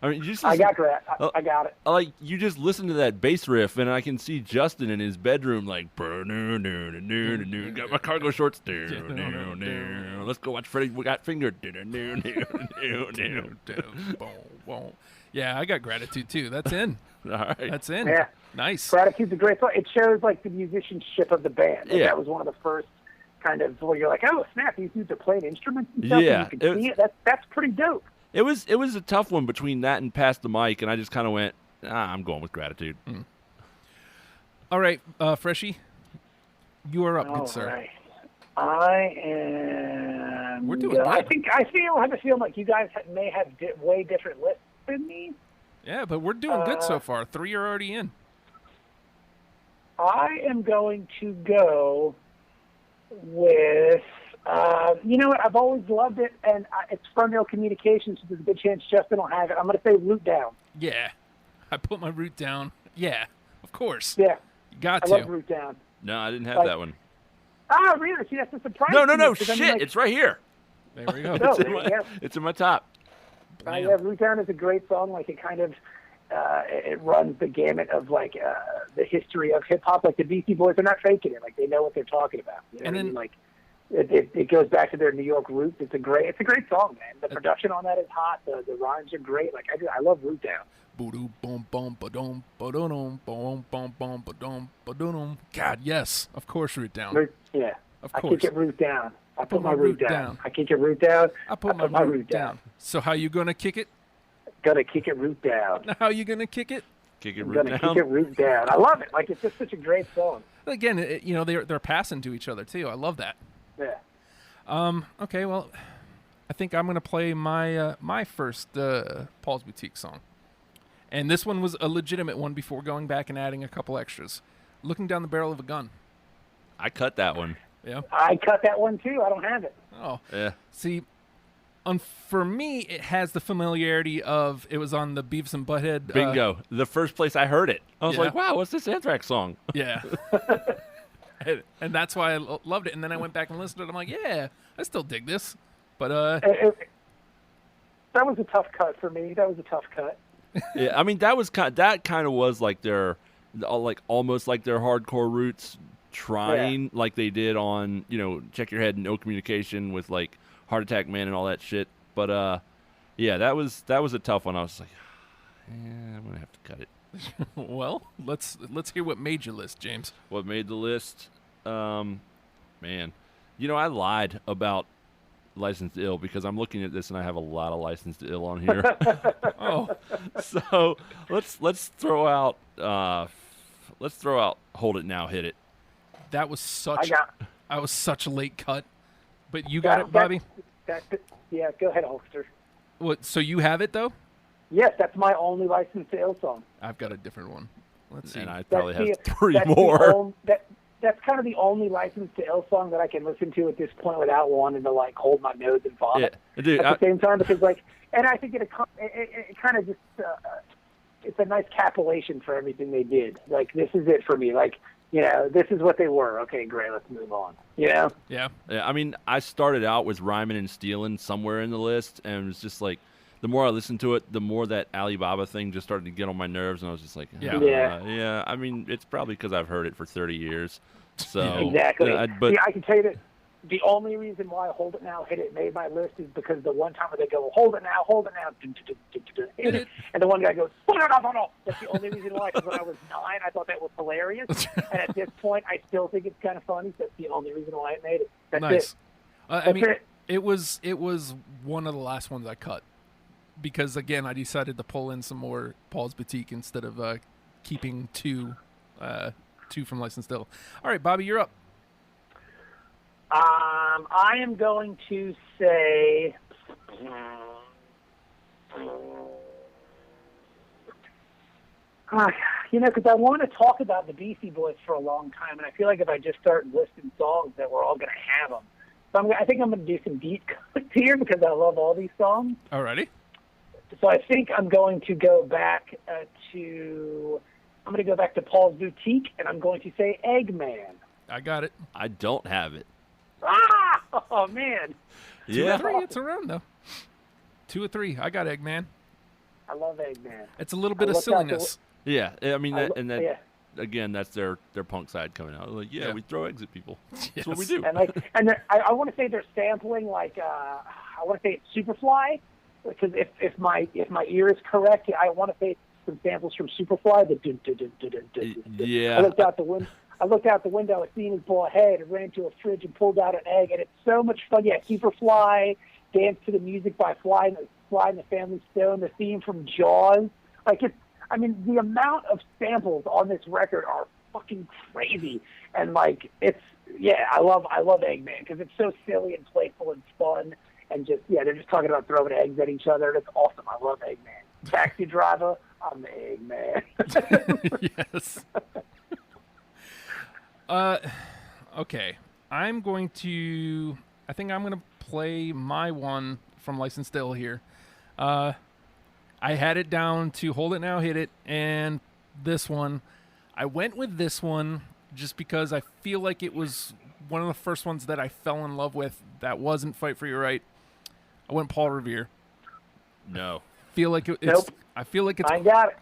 Speaker 3: I mean, you just
Speaker 2: I got it.
Speaker 3: Like, you just listen to that bass riff, and I can see Justin in his bedroom, like, got my cargo shorts. Let's go watch Freddy Got Fingered.
Speaker 1: Yeah, I got Gratitude too. That's in.
Speaker 3: All right.
Speaker 1: That's in.
Speaker 2: Yeah.
Speaker 1: Nice.
Speaker 2: Gratitude's a great song. It shows like the musicianship of the band. Like,
Speaker 3: Yeah.
Speaker 2: That was one of the first kind of where you're like, oh snap, these dudes are playing instruments and stuff.
Speaker 3: Yeah,
Speaker 2: And you can see it. That's pretty dope.
Speaker 3: It was a tough one between that and Pass the Mic, and I just kind of went, I'm going with Gratitude.
Speaker 1: All right, Freshie, you are up, good sir.
Speaker 2: Right. I am.
Speaker 1: We're doing good.
Speaker 2: I have a feeling like you guys may have way different lists than me.
Speaker 1: Yeah, but we're doing good so far. 3 are already in.
Speaker 2: I am going to go with, you know what, I've always loved it, and it's Ferndale Communications, so there's a good chance Justin will have it. I'm going to say Root Down.
Speaker 1: Yeah, I put my root down. Yeah, of course.
Speaker 2: Yeah.
Speaker 1: You got
Speaker 2: I
Speaker 1: to.
Speaker 2: love Root Down.
Speaker 3: No, I didn't have that one.
Speaker 2: Ah, really? See, that's a surprise.
Speaker 3: No,
Speaker 2: to me, 'cause
Speaker 3: shit,
Speaker 2: I'm like,
Speaker 3: it's right here.
Speaker 1: There we go.
Speaker 2: No, there you go.
Speaker 3: It's in my top.
Speaker 2: Yeah, Root Down is a great song. Like, it kind of, it runs the gamut of, like, the history of hip-hop. Like, the Beastie Boys are not faking it. Like, they know what they're talking about. You know
Speaker 1: And
Speaker 2: what I
Speaker 1: then-
Speaker 2: mean? Like, it goes back to their New York roots. It's a great song, man. The production on that is hot. The rhymes are great. Like, I love Root Down.
Speaker 1: God, yes, of course, root down.
Speaker 2: Yeah.
Speaker 1: Of
Speaker 2: I
Speaker 1: course.
Speaker 2: kick it Root Down. I put my root down. I kick it Root Down.
Speaker 1: I put my root down. So how you gonna kick it?
Speaker 2: Gotta kick it Root Down.
Speaker 1: How you gonna kick it?
Speaker 3: Kick it
Speaker 2: I'm
Speaker 3: root
Speaker 2: gonna
Speaker 3: down.
Speaker 2: kick it Root Down. I love it. Like, it's just such a great song.
Speaker 1: Again, they're passing to each other too. I love that.
Speaker 2: Yeah.
Speaker 1: Okay, well, I think I'm gonna play my first Paul's Boutique song, and this one was a legitimate one before going back and adding a couple extras. Looking Down the Barrel of a Gun.
Speaker 3: I cut that one.
Speaker 1: Yeah.
Speaker 2: I cut that one too. I don't have it.
Speaker 1: Oh.
Speaker 3: Yeah.
Speaker 1: See, for me, it has the familiarity of it was on the Beavis and Butthead.
Speaker 3: Bingo. The first place I heard it, I was
Speaker 1: Yeah.
Speaker 3: like, wow, what's this Anthrax song?
Speaker 1: Yeah. and that's why I loved it. And then I went back and listened to it. I'm like, yeah, I still dig this. But
Speaker 2: that was a tough cut for me. That was a tough cut.
Speaker 3: Yeah, I mean, that kind of was like their, like almost like their hardcore roots, trying like they did on, Check Your Head and No Communication with like Heart Attack Man and all that shit. But yeah, that was a tough one. I was like, yeah, I'm gonna have to cut it.
Speaker 1: well, let's hear what made your list, James.
Speaker 3: What made the list? Man, I lied about Licensed to Ill because I'm looking at this and I have a lot of Licensed to Ill on here.
Speaker 1: Oh,
Speaker 3: So let's throw out Hold It Now, Hit It.
Speaker 1: that was such a late cut. But you got
Speaker 2: That-
Speaker 1: it, Bobby?
Speaker 2: Yeah, go ahead, Hulkster.
Speaker 1: What? So you have it though?
Speaker 2: Yes, that's my only Licensed to Ill song.
Speaker 1: I've got a different one. Let's see.
Speaker 3: And I probably
Speaker 2: That's
Speaker 3: have three
Speaker 2: that's the
Speaker 3: more.
Speaker 2: That's kind of the only Licensed to Ill song that I can listen to at this point without wanting to like hold my nose and vomit
Speaker 3: Yeah, dude,
Speaker 2: at the same time, because like, and I think it kind of just it's a nice capitulation for everything they did. Like, this is it for me. Like, this is what they were. Okay, great, let's move on.
Speaker 1: Yeah.
Speaker 3: Yeah, I mean, I started out with Rhyming and Stealing somewhere in the list, and it was just like, the more I listened to it, the more that Alibaba thing just started to get on my nerves, and I was just like,
Speaker 1: Yeah.
Speaker 3: yeah. I mean, it's probably because I've heard it for 30 years. So
Speaker 2: Exactly.
Speaker 3: but
Speaker 2: I can tell you that the only reason why Hold It Now, Hit It made my list is because the one time where they go, hold it now, hit it. And the one guy goes, no. That's the only reason why, because when I was 9, I thought that was hilarious. And at this point, I still think it's kind of funny. That's the only reason why it made it. That's
Speaker 1: Nice.
Speaker 2: it.
Speaker 1: I mean, it was one of the last ones I cut because, again, I decided to pull in some more Paul's Boutique instead of keeping two from Licensed Ill. All right, Bobby, you're up.
Speaker 2: I am going to say, because I want to talk about the Beastie Boys for a long time, and I feel like if I just start listing songs, that we're all going to have them. So I think I'm going to do some deep cuts here because I love all these songs.
Speaker 1: Alrighty.
Speaker 2: So I think I'm going to go back to Paul's Boutique, and I'm going to say Eggman.
Speaker 1: I got it.
Speaker 3: I don't have it.
Speaker 2: Oh man.
Speaker 1: 2 or 3, it's around though. 2 or 3. I got Eggman.
Speaker 2: I love Eggman.
Speaker 1: It's a little bit of silliness.
Speaker 3: Yeah, I mean, again, that's their punk side coming out. Like, we throw eggs at people.
Speaker 1: Yes.
Speaker 3: That's what we do.
Speaker 2: And I want to say they're sampling I want to say it's Superfly, because if my ear is correct, I want to say it's some samples from Superfly.
Speaker 3: Yeah.
Speaker 2: I looked out the window, I seen his bald head, and ran to a fridge and pulled out an egg, and it's so much fun. Yeah, Superfly, Dance to the Music by Fly and the Family Stone, the theme from Jaws. The amount of samples on this record are fucking crazy, and I love Eggman because it's so silly and playful and fun, and they're just talking about throwing eggs at each other. It's awesome. I love Eggman. Taxi Driver, I'm the Eggman.
Speaker 1: Yes. Okay. I think I'm going to play my one from Licensed Ill here. I had it down to Hold It Now, Hit It, and this one. I went with this one just because I feel like it was one of the first ones that I fell in love with that wasn't Fight for Your Right. I went Paul Revere.
Speaker 3: No.
Speaker 2: Nope.
Speaker 1: I feel like it's...
Speaker 2: I got it.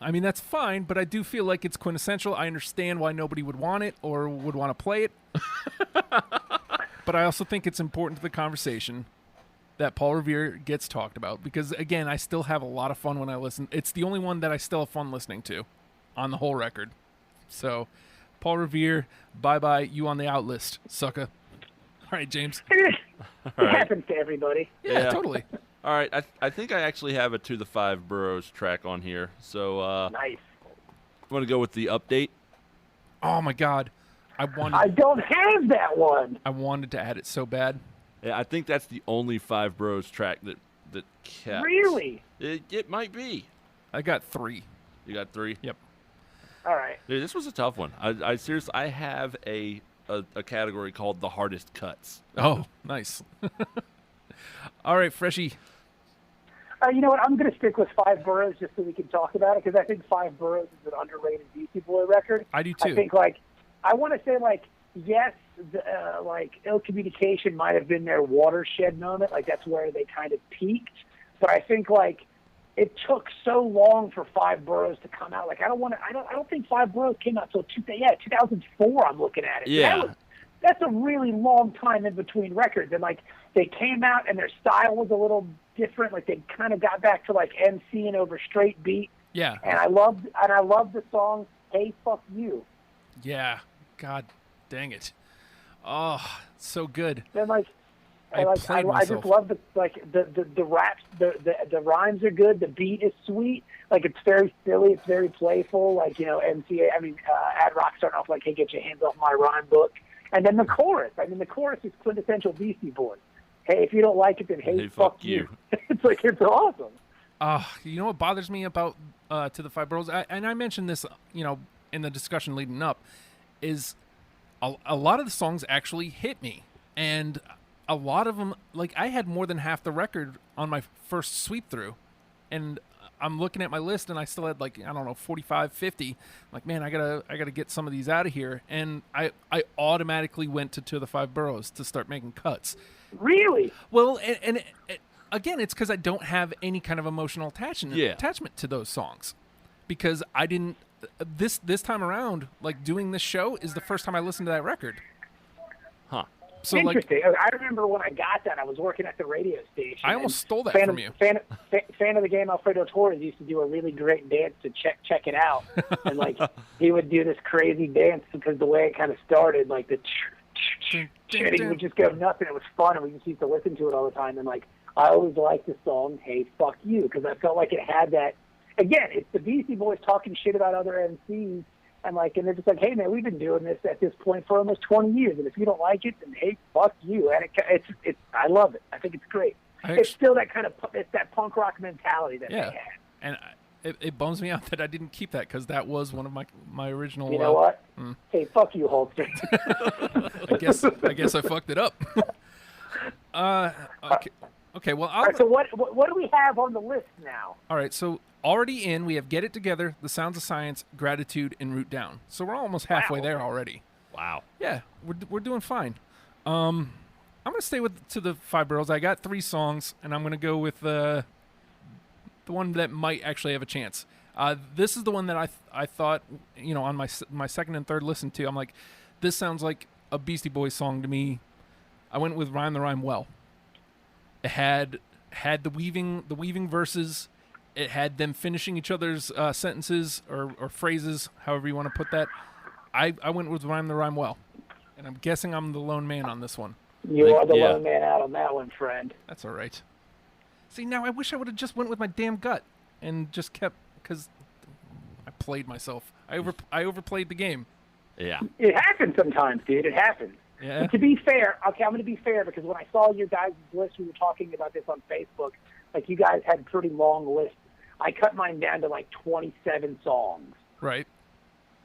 Speaker 1: I mean, that's fine, but I do feel like it's quintessential. I understand why nobody would want it or would want to play it. But I also think it's important to the conversation that Paul Revere gets talked about because, again, I still have a lot of fun when I listen. It's the only one that I still have fun listening to on the whole record. So, Paul Revere, bye-bye, you on the out list, sucker. All right, James.
Speaker 2: It happens to everybody.
Speaker 1: Yeah, totally.
Speaker 3: All right, I think I actually have a To the Five Boroughs track on here. So
Speaker 2: Nice.
Speaker 3: I want to go with the update.
Speaker 1: Oh, my God. I
Speaker 2: don't have that one.
Speaker 1: I wanted to add it so bad.
Speaker 3: Yeah, I think that's the only Five Boroughs track that kept.
Speaker 2: Really?
Speaker 3: It might be.
Speaker 1: I got 3.
Speaker 3: You got 3?
Speaker 1: Yep.
Speaker 2: All right.
Speaker 3: Dude, this was a tough one. I seriously, I have a category called the hardest cuts.
Speaker 1: Oh, nice. All right, Freshie.
Speaker 2: You know what? I'm going to stick with Five Boroughs just so we can talk about it because I think Five Boroughs is an underrated Beastie Boy record.
Speaker 1: I do too.
Speaker 2: I think I want to say yes, Ill Communication might have been their watershed moment. That's where they kind of peaked. But I think it took so long for Five Boroughs to come out. I don't think Five Boroughs came out until 2004. I'm looking at it.
Speaker 3: Yeah.
Speaker 2: That's a really long time in between records. And they came out and their style was a little different. They kind of got back to MCing over straight beat.
Speaker 1: Yeah.
Speaker 2: And I loved the song Hey Fuck You.
Speaker 1: Yeah. God dang it. Oh, so good.
Speaker 2: And
Speaker 1: I
Speaker 2: just love the raps. The rhymes are good. The beat is sweet. It's very silly. It's very playful. MCA. Ad Rock starting off hey, get your hands off my rhyme book. And then the chorus. The chorus is quintessential Beastie Boys. Hey, if you don't like it, then hey fuck you. It's awesome.
Speaker 1: You know what bothers me about To the Five Boroughs, and I mentioned this, in the discussion leading up, is a lot of the songs actually hit me, and a lot of them, I had more than half the record on my first sweep through, and I'm looking at my list and I still had 45, 50. Man, I gotta get some of these out of here, and I automatically went to the Five Boroughs to start making cuts.
Speaker 2: Really?
Speaker 1: Well, and again, it's because I don't have any kind of emotional attachment to those songs, because I didn't. This time around, like doing this show is the first time I listened to that record.
Speaker 3: Huh.
Speaker 1: So
Speaker 2: Interesting. I remember when I got that, I was working at the radio station.
Speaker 1: I almost stole that from you.
Speaker 2: Fan of the game, Alfredo Torres used to do a really great dance to check it out, and like he would do this crazy dance because the way it kind of started, like the and he would just go nuts, and it was fun, and we just used to listen to it all the time. And like I always liked the song "Hey Fuck You" because I felt like it had that. Again, it's the Beastie Boys talking shit about other MCs. And they're just like, hey man, we've been doing this at this point for almost 20 years, and if you don't like it, then hey, fuck you. And it's I love it. I think it's great. It's still that kind of it's that punk rock mentality that they had.
Speaker 1: And it bums me out that I didn't keep that because that was one of my original.
Speaker 2: You know what? Hey, fuck you, Holster.
Speaker 1: I guess I fucked it up. Okay. Well,
Speaker 2: all right, so what do we have on the list now?
Speaker 1: All right, so already in, we have Get It Together, The Sounds of Science, Gratitude, and Root Down. So we're almost halfway there already.
Speaker 3: Wow.
Speaker 1: Yeah, we're doing fine. I'm going to stay to the 5 boroughs. I got 3 songs, and I'm going to go with the one that might actually have a chance. This is the one that I thought, on my second and third listen to, I'm like, this sounds like a Beastie Boys song to me. I went with Rhyme the Rhyme Well. It had the weaving verses. It had them finishing each other's sentences or phrases, however you want to put that. I went with Rhyme the Rhyme Well, and I'm guessing I'm the lone man on this one.
Speaker 2: You are the lone man out on that one, friend.
Speaker 1: That's all right. See, now I wish I would have just went with my damn gut and just kept, because I played myself. I overplayed the game.
Speaker 3: Yeah.
Speaker 2: It happens sometimes, dude. It happens.
Speaker 1: Yeah.
Speaker 2: But to be fair, okay, I'm going to be fair because when I saw your guys' list, we were talking about this on Facebook. Like you guys had pretty long lists. I cut mine down to like 27 songs.
Speaker 1: Right.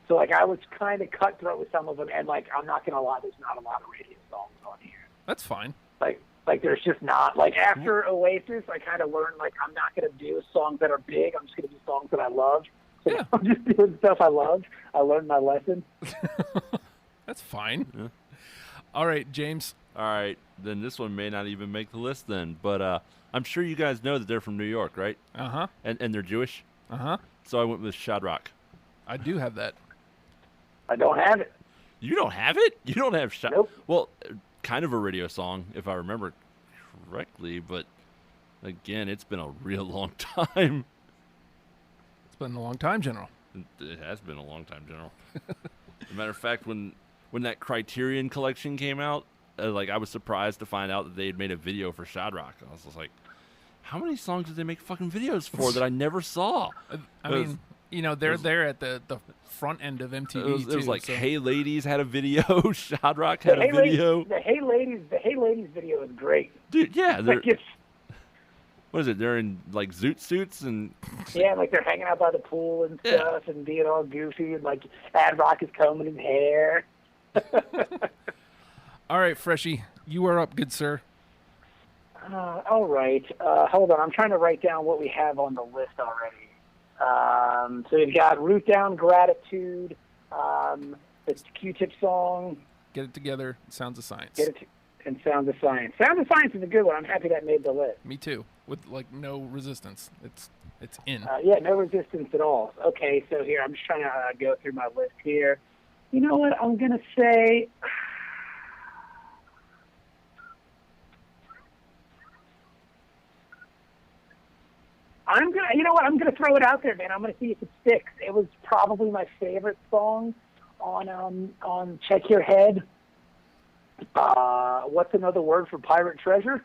Speaker 2: So like I was kind of cutthroat with some of them, and like I'm not going to lie, there's not a lot of radio songs on here.
Speaker 1: That's fine.
Speaker 2: Like there's just not. Like after Oasis, I kind of learned like I'm not going to do songs that are big. I'm just going to do songs that I love. So
Speaker 1: yeah.
Speaker 2: I'm just doing stuff I love. I learned my lesson.
Speaker 1: That's fine.
Speaker 3: Yeah.
Speaker 1: All right, James.
Speaker 3: All right, then this one may not even make the list then, but I'm sure you guys know that they're from New York, right?
Speaker 1: Uh-huh.
Speaker 3: And they're Jewish?
Speaker 1: Uh-huh.
Speaker 3: So I went with Shadrach.
Speaker 1: I do have that.
Speaker 2: I don't have it.
Speaker 3: You don't have it? You don't have Shadrach?
Speaker 2: Nope.
Speaker 3: Well, kind of a radio song, if I remember correctly, but again, it's been a real long time.
Speaker 1: It's been a long time, General.
Speaker 3: It has been a long time, General. As a matter of fact, when that Criterion collection came out, I was surprised to find out that they had made a video for Shadrach. I was just like, how many songs did they make fucking videos for that I never saw?
Speaker 1: I mean, they're there at the front end of MTV.
Speaker 3: It was like,
Speaker 1: so.
Speaker 3: Hey Ladies had a video. Shadrach had a video.
Speaker 2: The Hey Ladies video is great.
Speaker 3: Dude, yeah.
Speaker 2: Like
Speaker 3: what is it? They're in like zoot suits and
Speaker 2: yeah, like they're hanging out by the pool and stuff and being all goofy and like Ad Rock is combing his hair.
Speaker 1: All right, Freshie, you are up, good sir.
Speaker 2: All right. Hold on. I'm trying to write down what we have on the list already. So we've got Root Down, Gratitude, the Q-Tip song.
Speaker 1: Get It Together, Sounds of Science.
Speaker 2: And Sounds of Science. Sounds of Science is a good one. I'm happy that made the list.
Speaker 1: Me too, with like no resistance. It's in.
Speaker 2: Yeah, no resistance at all. Okay, so here, I'm just trying to go through my list here. You know what? I'm going to say... You know what? I'm gonna throw it out there, man. I'm gonna see if it sticks. It was probably my favorite song on Check Your Head. What's another word for pirate treasure?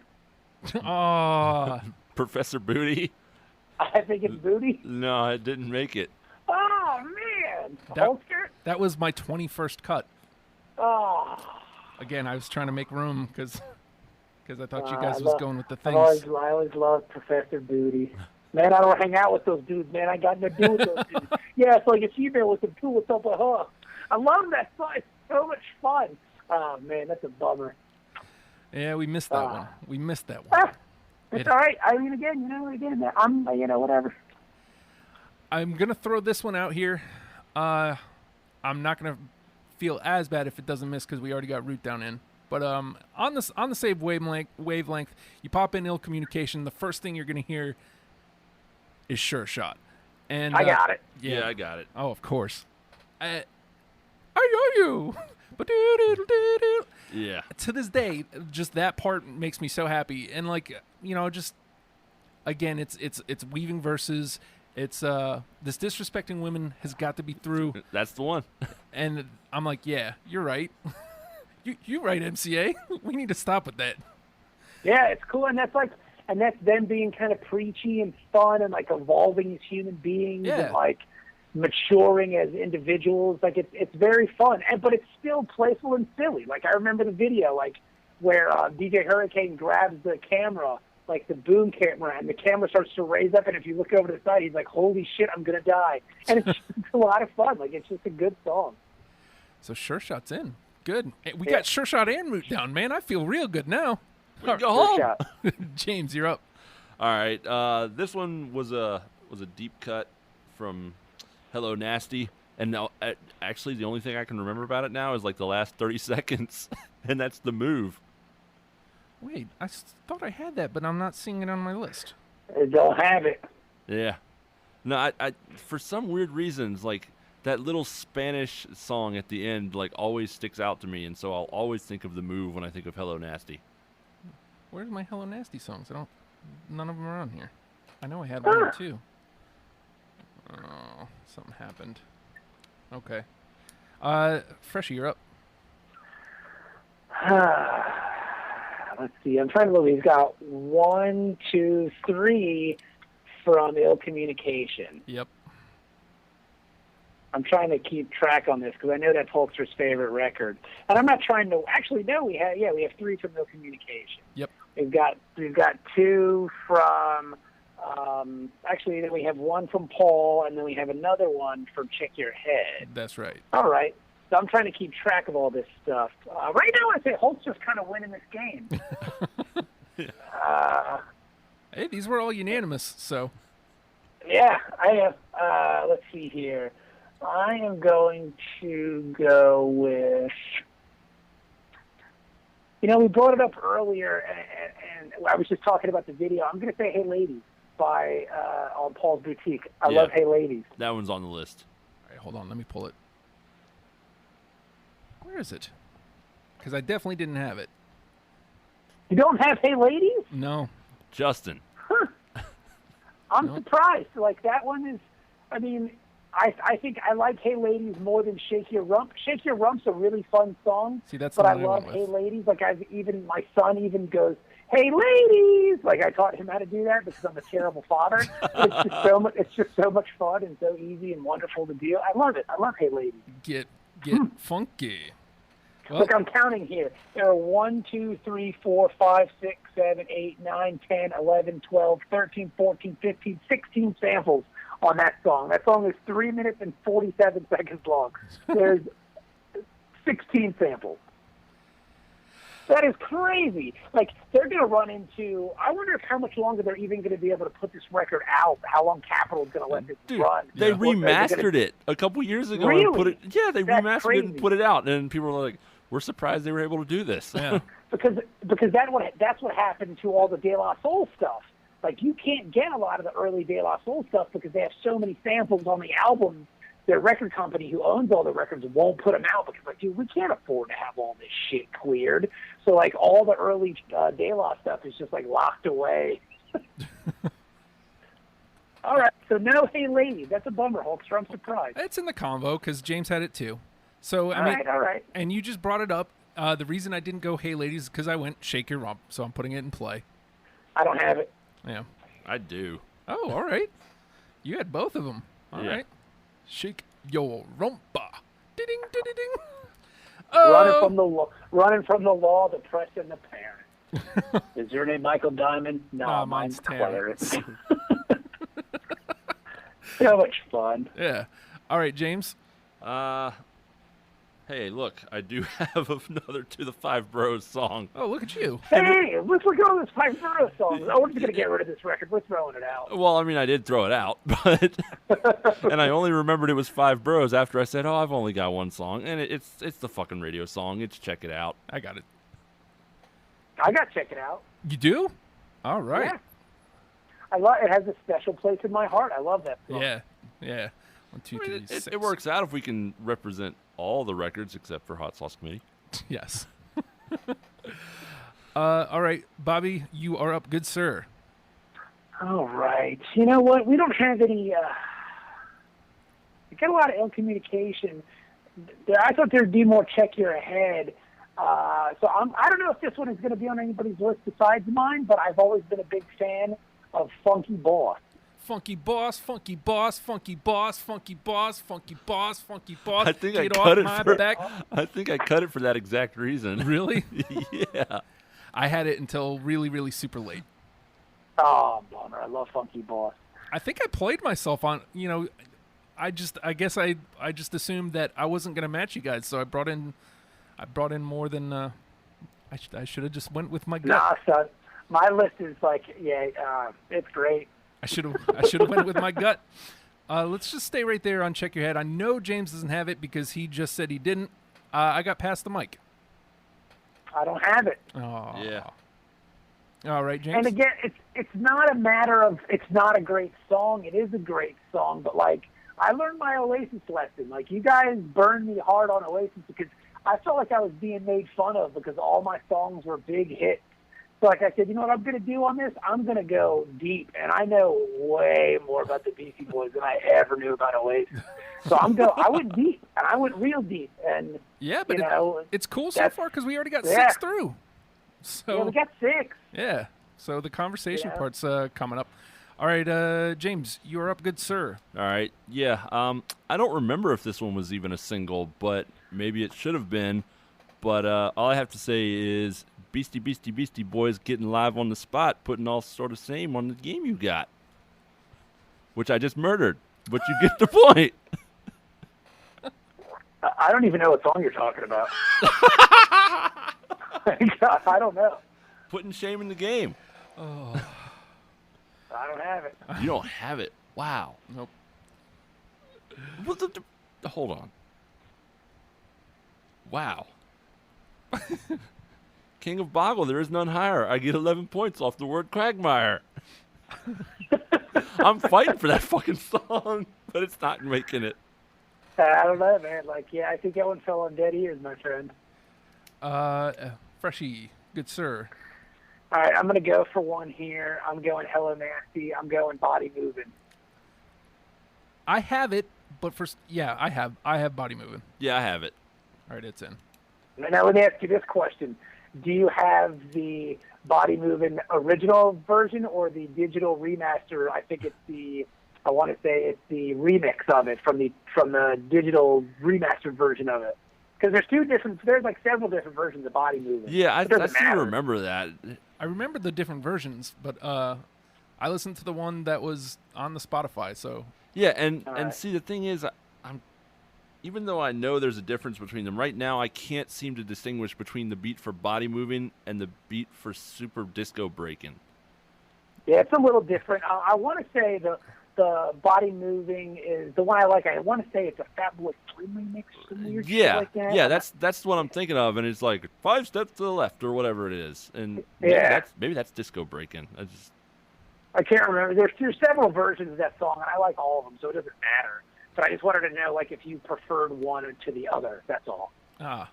Speaker 3: Professor Booty.
Speaker 2: I think it's booty.
Speaker 3: No, it didn't make it.
Speaker 2: Oh man, Holster.
Speaker 1: That was my 21st cut.
Speaker 2: Oh.
Speaker 1: Again, I was trying to make room because I thought you guys was going with the things.
Speaker 2: I always loved Professor Booty. Man, I don't hang out with those dudes, man. I got nothing to do with those dudes. Yeah, it's like a female with some tool with up with her. I love that song. It's so much fun. Oh, man, that's a bummer.
Speaker 1: Yeah, we missed that one. We missed that one.
Speaker 2: It's all right. I mean, again, I'm, whatever.
Speaker 1: I'm going to throw this one out here. I'm not going to feel as bad if it doesn't miss because we already got Root Down in. But on the same wavelength, you pop in Ill Communication. The first thing you're gonna hear is Sure Shot. And
Speaker 2: I got it.
Speaker 3: Yeah, I got it.
Speaker 1: Oh, of course. I know you. Ba-do-do-do-do-do.
Speaker 3: Yeah.
Speaker 1: To this day, just that part makes me so happy. And like, just again, it's weaving verses. It's this disrespecting women has got to be through.
Speaker 3: That's the one.
Speaker 1: And I'm like, yeah, you're right. You're right, MCA. We need to stop with that.
Speaker 2: Yeah, it's cool, and that's them being kind of preachy and fun and like evolving as human beings and like maturing as individuals. Like it's very fun, but it's still playful and silly. Like I remember the video, like where DJ Hurricane grabs the camera, like the boom camera, and the camera starts to raise up, and if you look over to the side, he's like, "Holy shit, I'm gonna die!" And it's just a lot of fun. Like it's just a good song.
Speaker 1: So Sure Shot's in. Good. We got Sure Shot and Root down, man. I feel real good now.
Speaker 3: We go home.
Speaker 1: James, you're up.
Speaker 3: All right. This one was a deep cut from Hello Nasty, and now actually the only thing I can remember about it now is like the last 30 seconds, and that's The Move.
Speaker 1: Wait, I thought I had that, but I'm not seeing it on my list.
Speaker 2: I don't have it.
Speaker 3: Yeah. No, I for some weird reasons, like that little Spanish song at the end, like always sticks out to me, and so I'll always think of The Move when I think of Hello Nasty.
Speaker 1: Where's my Hello Nasty songs? None of them are on here. I know I had one or two. Oh, something happened. Okay. Freshie, you're up.
Speaker 2: Let's see. I'm trying to look. He's got 1, 2, 3 from Ill Communication.
Speaker 1: Yep.
Speaker 2: I'm trying to keep track on this because I know that's Hulkster's favorite record, and I'm not trying to. Actually, no. We have 3 from Ill Communication.
Speaker 1: Yep.
Speaker 2: We've got 2 from. Actually, then we have 1 from Paul, and then we have another one from Check Your Head.
Speaker 1: That's right.
Speaker 2: All right. So I'm trying to keep track of all this stuff. Right now, I say Hulkster's kind of winning this game.
Speaker 1: Hey, these were all unanimous, so.
Speaker 2: Yeah, I have. Let's see here. I am going to go with. We brought it up earlier, and I was just talking about the video. I'm going to say "Hey Ladies" by on Paul's Boutique. I love "Hey Ladies."
Speaker 3: That one's on the list.
Speaker 1: All right, hold on. Let me pull it. Where is it? Because I definitely didn't have it.
Speaker 2: You don't have "Hey Ladies"?
Speaker 1: No.
Speaker 3: Justin.
Speaker 2: Huh. I'm surprised. Like that one is. I mean, I think I like "Hey Ladies" more than "Shake Your Rump." "Shake Your Rump's" a really fun song.
Speaker 1: See, that's
Speaker 2: but
Speaker 1: the
Speaker 2: I
Speaker 1: one I
Speaker 2: love
Speaker 1: went
Speaker 2: "Hey
Speaker 1: with.
Speaker 2: Ladies." Like my son even goes, "Hey Ladies!" Like I taught him how to do that because I'm a terrible father. It's just so much fun and so easy and wonderful to do. I love it. I love "Hey Ladies."
Speaker 1: Get funky. Well,
Speaker 2: Look, I'm counting here. There are 1, 2, 3, 4, 5, 6, 7, 8, 9, 10, 11, 12, 13, 14, 15, 16 samples on that song. That song is 3 minutes and 47 seconds long. There's 16 samples. That is crazy. Like, they're going to run into... I wonder how much longer they're even going to be able to put this record out, how long Capitol's going to let this run.
Speaker 3: They remastered it a couple years ago.
Speaker 2: Really?
Speaker 3: And put it. Yeah, they
Speaker 2: That's
Speaker 3: remastered
Speaker 2: crazy.
Speaker 3: it and put it out, and people were like, we're surprised they were able to do this.
Speaker 1: yeah.
Speaker 2: Because that's what happened to all the De La Soul stuff. Like, you can't get a lot of the early De La Soul stuff because they have so many samples on the albums. Their record company, who owns all the records, won't put them out because, like, dude, we can't afford to have all this shit cleared. So, like, all the early De La stuff is just, like, locked away. All right, so no "Hey Ladies." That's a bummer, Hulkster. I'm surprised.
Speaker 1: It's in the convo because James had it too. So, I mean,
Speaker 2: All right.
Speaker 1: And you just brought it up. The reason I didn't go "Hey Ladies" is because I went "Shake Your Rump," so I'm putting it in play.
Speaker 2: I don't have it.
Speaker 1: Yeah.
Speaker 3: I do.
Speaker 1: Oh, all right. You had both of them. All
Speaker 3: Yeah.
Speaker 1: right. Shake your rumpa. Ding ding ding ding.
Speaker 2: Running from the law, the press, and the parents. Is your name Michael Diamond? No,
Speaker 1: mine's
Speaker 2: Clarence. So much fun.
Speaker 1: Yeah. All right, James.
Speaker 3: Hey, look, I do have another To the Five Bros song.
Speaker 1: Oh, look at you.
Speaker 2: Hey, let's look at all this Five Borough songs. Oh, we're just going to get rid of this record. We're throwing it out.
Speaker 3: Well, I mean, I did throw it out, but and I only remembered it was Five Bros after I said, "Oh, I've only got one song," and it's the fucking radio song. It's Check It Out.
Speaker 1: I got it.
Speaker 2: I got Check It Out.
Speaker 1: You do? All right.
Speaker 2: Yeah. I love it. Has a special place in my heart. I love that song.
Speaker 1: Yeah. Yeah. 1, 2, 3, 6.
Speaker 3: It works out if we can represent all the records except for Hot Sauce Committee.
Speaker 1: Yes. All right, Bobby, you are up, good sir.
Speaker 2: All right. You know what? We don't have any. We got a lot of ill communication. I thought there'd be more check your head. So I don't know if this one is going to be on anybody's list besides mine, but I've always been a big fan of Funky Boss.
Speaker 1: Funky boss, funky boss, funky boss, funky boss, funky boss, funky boss.
Speaker 3: I think
Speaker 1: Get
Speaker 3: I
Speaker 1: off
Speaker 3: cut it
Speaker 1: my
Speaker 3: for.
Speaker 1: back.
Speaker 3: I think I cut it for that exact reason.
Speaker 1: Really?
Speaker 3: Yeah.
Speaker 1: I had it until really, really super late.
Speaker 2: Oh, bummer. I love Funky Boss.
Speaker 1: I think I played myself on, I guess I just assumed that I wasn't going to match you guys, so I brought in more than I should have just went with my gut.
Speaker 2: Nah, son. My list is like, it's great.
Speaker 1: I should have went with my gut. Let's just stay right there on Check Your Head. I know James doesn't have it because he just said he didn't. I got past the mic.
Speaker 2: I don't have it.
Speaker 1: Oh.
Speaker 3: Yeah.
Speaker 1: All right, James.
Speaker 2: And again, it's not a matter of it's not a great song. It is a great song, but like I learned my Oasis lesson. Like you guys burned me hard on Oasis because I felt like I was being made fun of because all my songs were big hits. So like I said, you know what I'm going to do on this? I'm going to go deep, and I know way more about the Beastie Boys than I ever knew about Oasis. So I went deep, and I went real deep, and
Speaker 1: yeah, but it's cool so far because we already got 6 through. So
Speaker 2: yeah, we got 6.
Speaker 1: Yeah. So the conversation
Speaker 2: Yeah.
Speaker 1: part's coming up. All right, James, you're up, good sir.
Speaker 3: All right. Yeah. I don't remember if this one was even a single, but maybe it should have been. But all I have to say is Beastie Boys getting live on the spot, putting all sort of same on the game you got, which I just murdered. But you get the point.
Speaker 2: I don't even know what song you're talking about. I don't know.
Speaker 3: Putting shame in the game.
Speaker 1: Oh.
Speaker 2: I don't have it.
Speaker 3: You don't have it. Wow.
Speaker 1: Nope.
Speaker 3: What hold on. Wow. King of Boggle, there is none higher. I get 11 points off the word Quagmire. I'm fighting for that fucking song, but it's not making it.
Speaker 2: I don't know, man. Like, yeah, I think that one fell on dead ears, my friend.
Speaker 1: Freshie, good sir.
Speaker 2: All right, I'm going to go for one here. I'm going Hello Nasty. I'm going Body Moving.
Speaker 1: I have it, but I have Body Moving.
Speaker 3: Yeah, I have it.
Speaker 1: All right, it's in.
Speaker 2: Now, let me ask you this question. Do you have the Body Moving original version or the digital remaster? I want to say it's the remix of it from the digital remastered version of it. Because there's like several different versions of Body Moving.
Speaker 3: Yeah, I
Speaker 2: doesn't
Speaker 3: seem to
Speaker 2: matter.
Speaker 3: remember that.
Speaker 1: I remember the different versions, but I listened to the one that was on the Spotify, so.
Speaker 3: Yeah, and
Speaker 2: right.
Speaker 3: see, the thing is, even though I know there's a difference between them, right now I can't seem to distinguish between the beat for Body Moving and the beat for Super Disco Breaking.
Speaker 2: Yeah, it's a little different. I want to say the Body Moving is the one I like. I want to say it's a Fat Boy Slim remix or some weird shit like that.
Speaker 3: Yeah, that's what I'm thinking of, and it's like 5 steps to the left or whatever it is, and
Speaker 2: Yeah.
Speaker 3: maybe that's Disco Breaking.
Speaker 2: I can't remember. There's several versions of that song, and I like all of them, so it doesn't matter. But I just wanted to know, like, if you preferred one to the other. That's all.
Speaker 1: All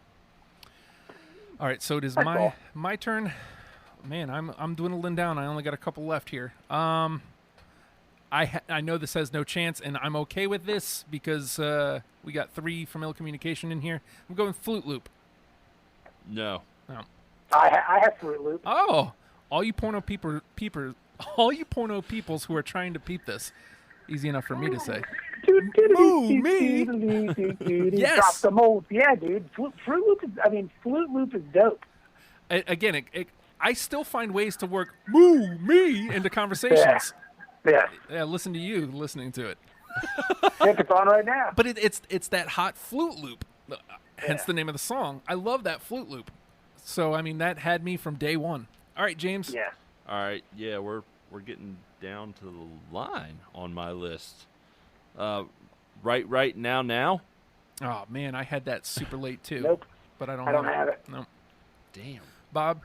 Speaker 1: right, so it is
Speaker 2: That's all.
Speaker 1: my turn. Man, I'm dwindling down. I only got a couple left here. I know this has no chance, and I'm okay with this because we got 3 from Ill Communication in here. I'm going Flute Loop.
Speaker 3: No.
Speaker 1: Oh,
Speaker 2: I have Fruit Loop.
Speaker 1: all you porno peoples who are trying to peep this. Easy enough for me to say.
Speaker 2: Ooh,
Speaker 1: me. Yes.
Speaker 2: Drop the mold. Yeah, dude. Flute Loop is dope.
Speaker 1: Again, I still find ways to work "moo me" into conversations.
Speaker 2: Yeah.
Speaker 1: Yeah, listen to you listening to it.
Speaker 2: It's on right now.
Speaker 1: But it's that hot flute loop, hence the name of the song. I love that flute loop. So I mean that had me from day one. All right, James.
Speaker 2: Yeah.
Speaker 3: All right, yeah, we're getting down to the line on my list. Right now.
Speaker 1: Oh man, I had that super late too.
Speaker 2: Nope.
Speaker 1: But I don't
Speaker 2: I don't have it.
Speaker 1: No.
Speaker 3: Damn.
Speaker 1: Bob.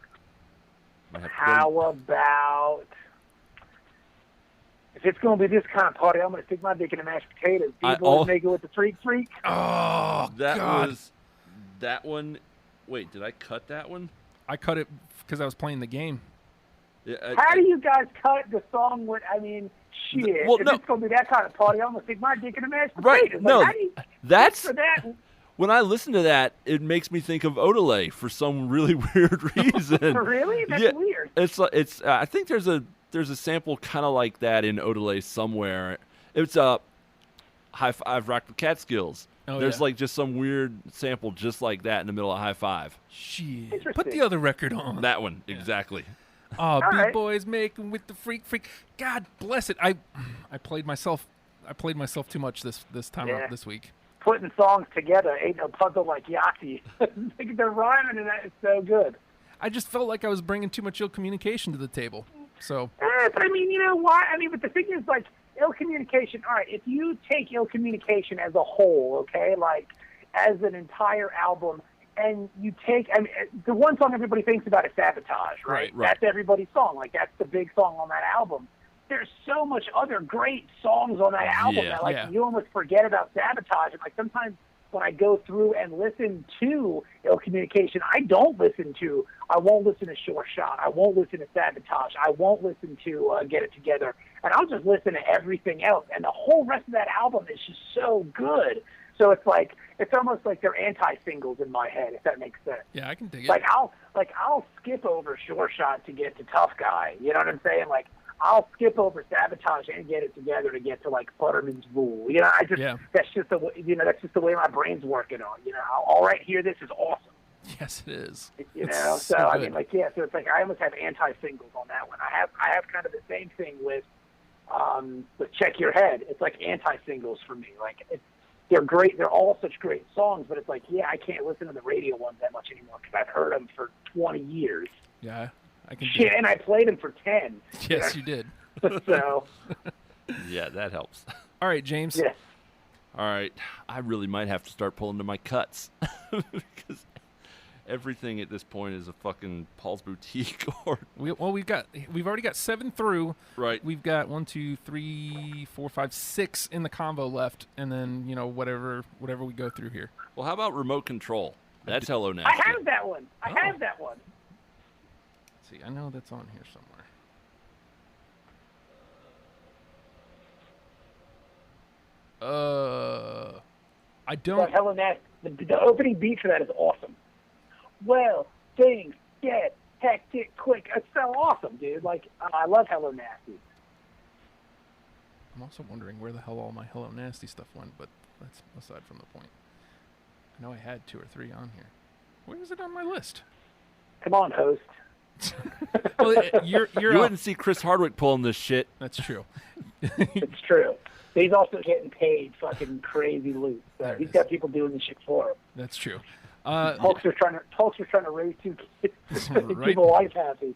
Speaker 3: Might have to
Speaker 2: How about if it's going to be this kind of party, I'm going to stick my dick in the mashed potatoes. Boys make it with the freak.
Speaker 1: Oh,
Speaker 3: that
Speaker 1: God.
Speaker 3: was that one. Wait, did I cut that one?
Speaker 1: I cut it because I was playing the game.
Speaker 3: Yeah,
Speaker 2: How do you guys cut the song with, I mean, shit.
Speaker 3: Well,
Speaker 2: if
Speaker 3: no.
Speaker 2: it's going to be that kind of party, I'm going to stick my dick in the mashed
Speaker 3: Right,
Speaker 2: potatoes.
Speaker 3: no,
Speaker 2: Like, how do you
Speaker 3: that's
Speaker 2: for that?
Speaker 3: when I listen to that, it makes me think of Odelay for some really weird reason.
Speaker 2: Really? That's weird.
Speaker 3: It's. I think there's a sample kind of like that in Odelay somewhere. It's High Five Rock the Catskills.
Speaker 1: Oh,
Speaker 3: There's
Speaker 1: yeah.
Speaker 3: like just some weird sample just like that in the middle of High Five.
Speaker 1: Shit.
Speaker 2: Interesting.
Speaker 1: Put the other record on.
Speaker 3: That one, exactly.
Speaker 1: Oh,
Speaker 2: right.
Speaker 1: B-boys making with the freak. God bless it. I played myself too much this time
Speaker 2: Yeah.
Speaker 1: this week.
Speaker 2: Putting songs together ain't no puzzle like Yahtzee. They're rhyming, and that is so good.
Speaker 1: I just felt like I was bringing too much ill communication to the table. So
Speaker 2: But I mean, you know why? I mean, but the thing is, like, ill communication. All right, if you take ill communication as a whole, okay, like as an entire album, and you take, I mean, the one song everybody thinks about is Sabotage, right?
Speaker 3: Right.
Speaker 2: That's everybody's song. Like, that's the big song on that album. There's so much other great songs on that album
Speaker 3: Yeah.
Speaker 2: that, like,
Speaker 1: Yeah.
Speaker 2: you almost forget about Sabotage. And, like, sometimes when I go through and listen to ill communication, I won't listen to Short Shot. I won't listen to Sabotage. I won't listen to Get It Together. And I'll just listen to everything else. And the whole rest of that album is just so good. So it's like, it's almost like they're anti-singles in my head, if that makes sense.
Speaker 1: yeah, I can dig it.
Speaker 2: Like I'll skip over Short Shot to get to Tough Guy. You know what I'm saying? Like I'll skip over Sabotage and Get It Together to get to like Butterman's Rule. You know, that's just the way, that's just the way my brain's working on. You know, all right, here, this is awesome.
Speaker 1: Yes, it is.
Speaker 2: You
Speaker 1: It's
Speaker 2: know, so I
Speaker 1: good.
Speaker 2: mean, like, yeah, so it's like I almost have anti-singles on that one. I have kind of the same thing with Check Your Head. It's like anti-singles for me. Like they're great. They're all such great songs, but it's like, yeah, I can't listen to the radio ones that much anymore because I've heard them for 20 years.
Speaker 1: Yeah, I can dig
Speaker 2: Shit,
Speaker 1: it.
Speaker 2: and I played them for 10.
Speaker 1: Yes, you did.
Speaker 2: So,
Speaker 3: Yeah, that helps.
Speaker 1: All right, James.
Speaker 2: yeah.
Speaker 3: All right, I really might have to start pulling to my cuts because everything at this point is a fucking Paul's Boutique or
Speaker 1: We've already got 7 through.
Speaker 3: right.
Speaker 1: We've got 1, 2, 3, 4, 5, 6 in the combo left, and then whatever we go through here.
Speaker 3: Well, how about Remote Control? That's Hello Nasty.
Speaker 2: I have that one. I
Speaker 1: Oh.
Speaker 2: have that one.
Speaker 1: Let's see, I know that's on here somewhere. I
Speaker 2: But
Speaker 1: don't.
Speaker 2: Hello Nasty, the opening beat for that is awesome. Well, things get hectic quick. It's so awesome, dude. Like, I love Hello Nasty.
Speaker 1: I'm also wondering where the hell all my Hello Nasty stuff went, but that's aside from the point. I know I had 2 or 3 on here. Where is it on my list?
Speaker 2: Come on, host.
Speaker 1: Well, you're
Speaker 3: You
Speaker 1: up.
Speaker 3: wouldn't see Chris Hardwick pulling this shit.
Speaker 1: That's true.
Speaker 2: It's true. He's also getting paid fucking crazy loot. So
Speaker 1: There it
Speaker 2: he's
Speaker 1: is.
Speaker 2: got people doing this shit for him.
Speaker 1: That's true.
Speaker 2: Hulkster's trying to raise 2 kids to make
Speaker 1: Right.
Speaker 2: people life happy.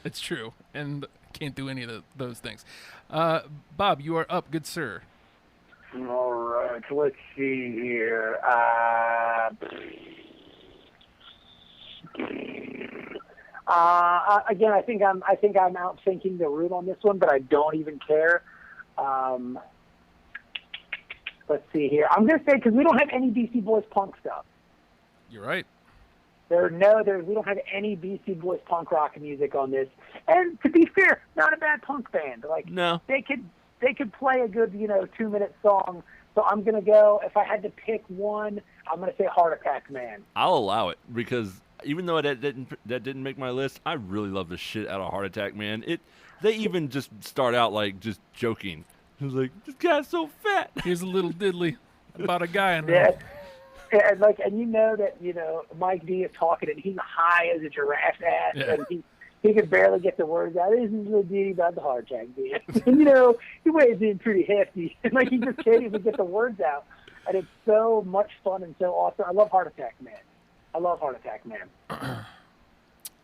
Speaker 1: It's true, and can't do any of those things. Bob, you are up, good sir.
Speaker 2: All right, let's see here. Again, I think I'm out thinking the root on this one, but I don't even care. Let's see here. I'm gonna say because we don't have any Beastie Boys punk stuff.
Speaker 1: You're right.
Speaker 2: We don't have any Beastie Boys punk rock music on this. And to be fair, not a bad punk band. Like
Speaker 3: No.
Speaker 2: they could play a good 2-minute song. So I'm gonna go. If I had to pick one, I'm gonna say Heart Attack Man.
Speaker 3: I'll allow it because even though that didn't make my list, I really love the shit out of Heart Attack Man. They even just start out like just joking. It was like, this guy's so fat.
Speaker 1: Here's a little diddly about a guy in
Speaker 2: Yeah.
Speaker 1: there.
Speaker 2: And you know that Mike D is talking and he's high as a giraffe's ass,
Speaker 1: Yeah.
Speaker 2: and he can barely get the words out. This is a ditty about the heart attack, man. And he weighs in pretty hefty, and like he just can't even get the words out. And it's so much fun and so awesome. I love Heart Attack Man.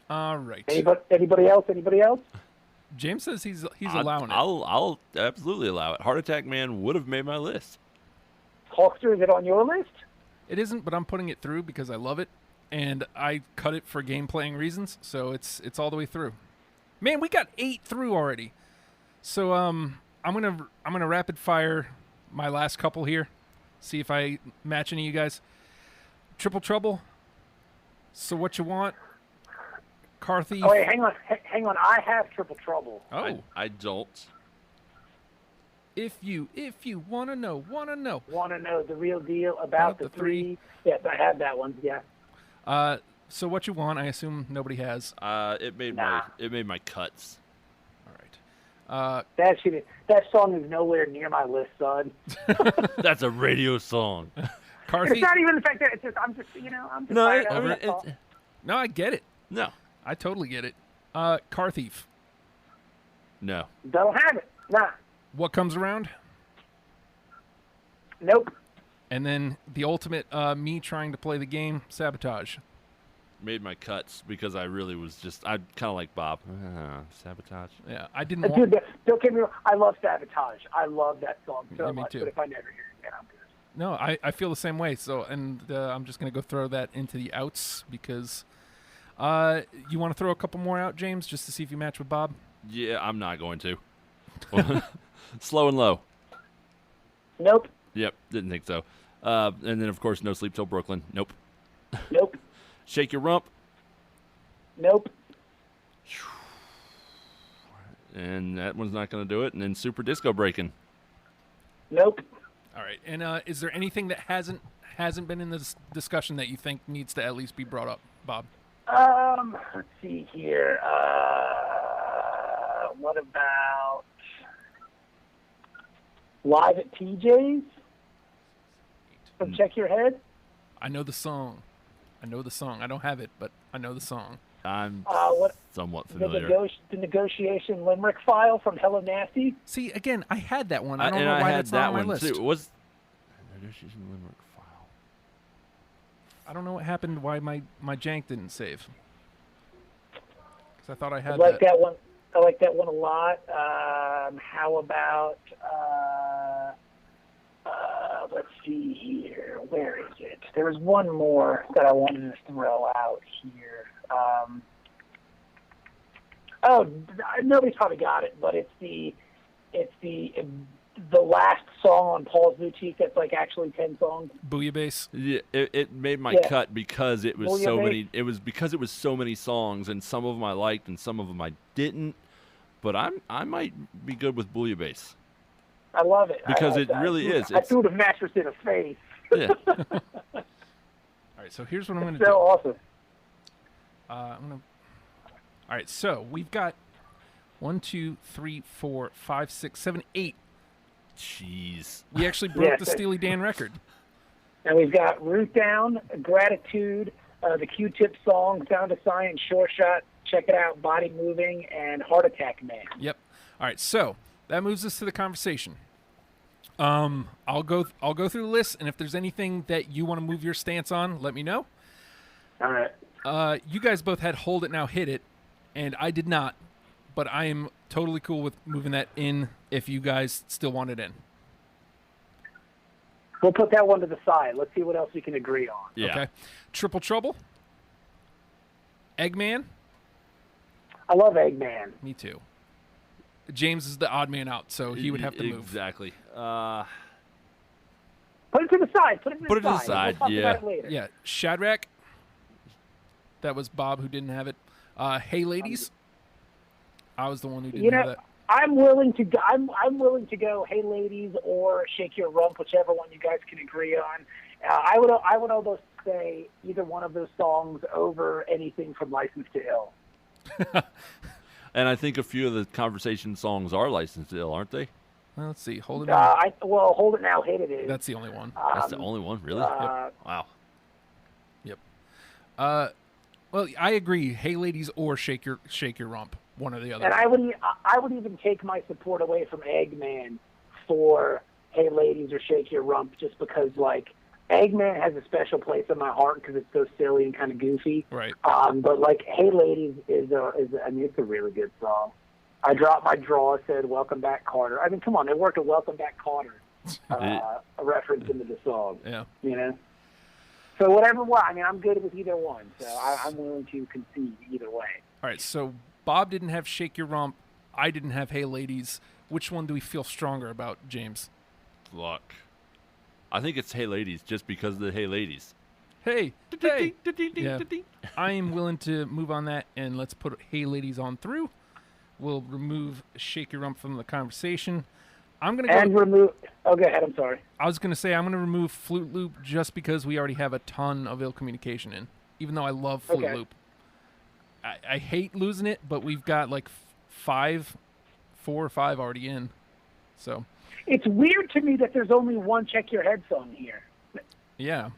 Speaker 1: All right.
Speaker 2: Anybody else?
Speaker 1: James says he's allowing it.
Speaker 3: I'll absolutely allow it. Heart Attack Man would have made my list.
Speaker 2: Hulkster, is it on your list?
Speaker 1: It isn't, but I'm putting it through because I love it. and I cut it for game playing reasons, so it's all the way through. Man, we got 8 through already. So I'm gonna rapid fire my last couple here. See if I match any of you guys. Triple Trouble. So What You Want. Car Thief.
Speaker 2: Oh wait, hang on. I have Triple Trouble.
Speaker 1: Oh,
Speaker 3: I don't.
Speaker 1: if you wanna know.
Speaker 2: Want to know the real deal about the three? Yes, I have that one. Yeah.
Speaker 1: So What You Want, I assume nobody has.
Speaker 3: It made
Speaker 2: Nah.
Speaker 3: my cuts.
Speaker 1: All right.
Speaker 2: That song is nowhere near my list, son.
Speaker 3: That's a radio song.
Speaker 1: Car
Speaker 2: It's
Speaker 1: Thief.
Speaker 2: not even the fact that I'm just
Speaker 3: No,
Speaker 2: fired
Speaker 3: I
Speaker 2: up.
Speaker 3: mean,
Speaker 2: That's all.
Speaker 1: No, I get it.
Speaker 3: No.
Speaker 1: I totally get it. Car Thief.
Speaker 3: No.
Speaker 2: Don't have it. Nah.
Speaker 1: What Comes Around?
Speaker 2: Nope.
Speaker 1: And then the ultimate me trying to play the game, Sabotage.
Speaker 3: Made my cuts because I really was I kind of like Bob. Sabotage.
Speaker 1: Yeah, I didn't want...
Speaker 2: Dude, don't get me wrong. I love Sabotage. I love that song so
Speaker 1: Yeah, me
Speaker 2: much.
Speaker 1: too.
Speaker 2: But if I never hear it again, I'm good.
Speaker 1: No, I feel the same way. So, and I'm just going to go throw that into the outs because you want to throw a couple more out, James, just to see if you match with Bob?
Speaker 3: Yeah, I'm not going to. Slow and Low.
Speaker 2: Nope.
Speaker 3: Yep, didn't think so. And then, of course, No Sleep Till Brooklyn. Nope.
Speaker 2: Nope.
Speaker 3: Shake Your Rump.
Speaker 2: Nope.
Speaker 3: And that one's not going to do it. And then Super Disco Breaking.
Speaker 2: Nope.
Speaker 1: All right. And is there anything that hasn't been in this discussion that you think needs to at least be brought up, Bob?
Speaker 2: Let's see here. What about Live at TJ's from Check Your Head?
Speaker 1: I know the song. I don't have it, but I know the song.
Speaker 3: I'm
Speaker 2: What
Speaker 3: somewhat
Speaker 2: the,
Speaker 3: familiar.
Speaker 2: the negotiation limerick file from Hello Nasty?
Speaker 1: See, again, I had that one. I don't know
Speaker 3: and
Speaker 1: why
Speaker 3: I had
Speaker 1: that's
Speaker 3: that
Speaker 1: not on my
Speaker 3: one
Speaker 1: list.
Speaker 3: too. Was Negotiation Limerick File.
Speaker 1: I don't know what happened, why my jank didn't save. Because I thought I
Speaker 2: I
Speaker 1: had
Speaker 2: like that one. I like that one a lot. How about let's see here. Where is it? There was one more that I wanted to throw out here. Nobody's probably got it, but it's the last song on Paul's Boutique that's like actually 10 songs.
Speaker 1: Bouillabaisse.
Speaker 3: Yeah, it made my cut because it was
Speaker 2: Well,
Speaker 3: so
Speaker 2: you
Speaker 3: many. It was because it was so many songs, and some of them I liked, and some of them I didn't. But I might be good with Bouillabaisse.
Speaker 2: I love it.
Speaker 3: Because it really is.
Speaker 2: I threw the mattress in her face.
Speaker 3: Yeah.
Speaker 1: All right, so here's what I'm going to
Speaker 2: So
Speaker 1: do.
Speaker 2: awesome.
Speaker 1: All right, so we've got 1, 2, 3, 4, 5, 6, 7, 8.
Speaker 3: Jeez.
Speaker 1: We actually broke
Speaker 2: Yeah,
Speaker 1: the Steely Dan record.
Speaker 2: And we've got Root Down, Gratitude, the Q-Tip song, Sound of Science, Sure Shot, check it out, Body Moving, and Heart Attack Man.
Speaker 1: Yep. All right, so that moves us to the conversation. I'll go through the list, and if there's anything that you want to move your stance on, let me know.
Speaker 2: All right.
Speaker 1: You guys both had Hold It Now Hit It, and I did not, but I am totally cool with moving that in if you guys still want it in.
Speaker 2: We'll put that one to the side. Let's see what else we can agree on.
Speaker 3: Yeah.
Speaker 1: Okay. Triple Trouble. Eggman.
Speaker 2: I love Eggman.
Speaker 1: Me too. James is the odd man out, so he would have to move.
Speaker 3: Exactly.
Speaker 2: Put it to the side. Put it to the side. We'll talk
Speaker 3: yeah.
Speaker 2: about it later.
Speaker 1: Yeah, Shadrach. That was Bob who didn't have it. Hey Ladies. I was the one who didn't have that.
Speaker 2: I'm willing to go. I'm willing to go. Hey Ladies or Shake Your Rump, whichever one you guys can agree on. I would almost say either one of those songs over anything from License to Ill.
Speaker 3: And I think a few of the conversation songs are licensed to Ill, aren't they?
Speaker 1: Well, let's see. Hold It Now.
Speaker 2: Hold It Now, Hit It is.
Speaker 1: That's the only one.
Speaker 3: That's the only one, really? Wow.
Speaker 1: Yep. Well, I agree. Hey Ladies or Shake Your Rump, one or the other.
Speaker 2: And I would even take my support away from Eggman for Hey Ladies or Shake Your Rump, just because like Eggman has a special place in my heart because it's so silly and kind of goofy.
Speaker 1: Right.
Speaker 2: But like Hey Ladies it's a really good song. I dropped my draw, said Welcome Back Carter. I mean, come on, they worked a Welcome Back Carter a reference into the song.
Speaker 1: Yeah.
Speaker 2: You know. So whatever one. I mean, I'm good with either one. So I'm willing to concede either way.
Speaker 1: All right, so Bob didn't have Shake Your Rump. I didn't have Hey Ladies. Which one do we feel stronger about, James?
Speaker 3: Look, I think it's Hey Ladies just because of the Hey Ladies.
Speaker 1: Hey. Yeah. I am willing to move on that, and let's put Hey Ladies on through. We'll remove Shake Your Rump from the conversation. I'm going to go...
Speaker 2: And remove... Oh, go ahead. I'm sorry.
Speaker 1: I was going to say I'm going to remove Flute Loop just because we already have a ton of ill communication in, even though I love Flute Loop. I hate losing it, but we've got like 4 or 5 already in. So
Speaker 2: it's weird to me that there's only one Check Your Head song here.
Speaker 1: Yeah.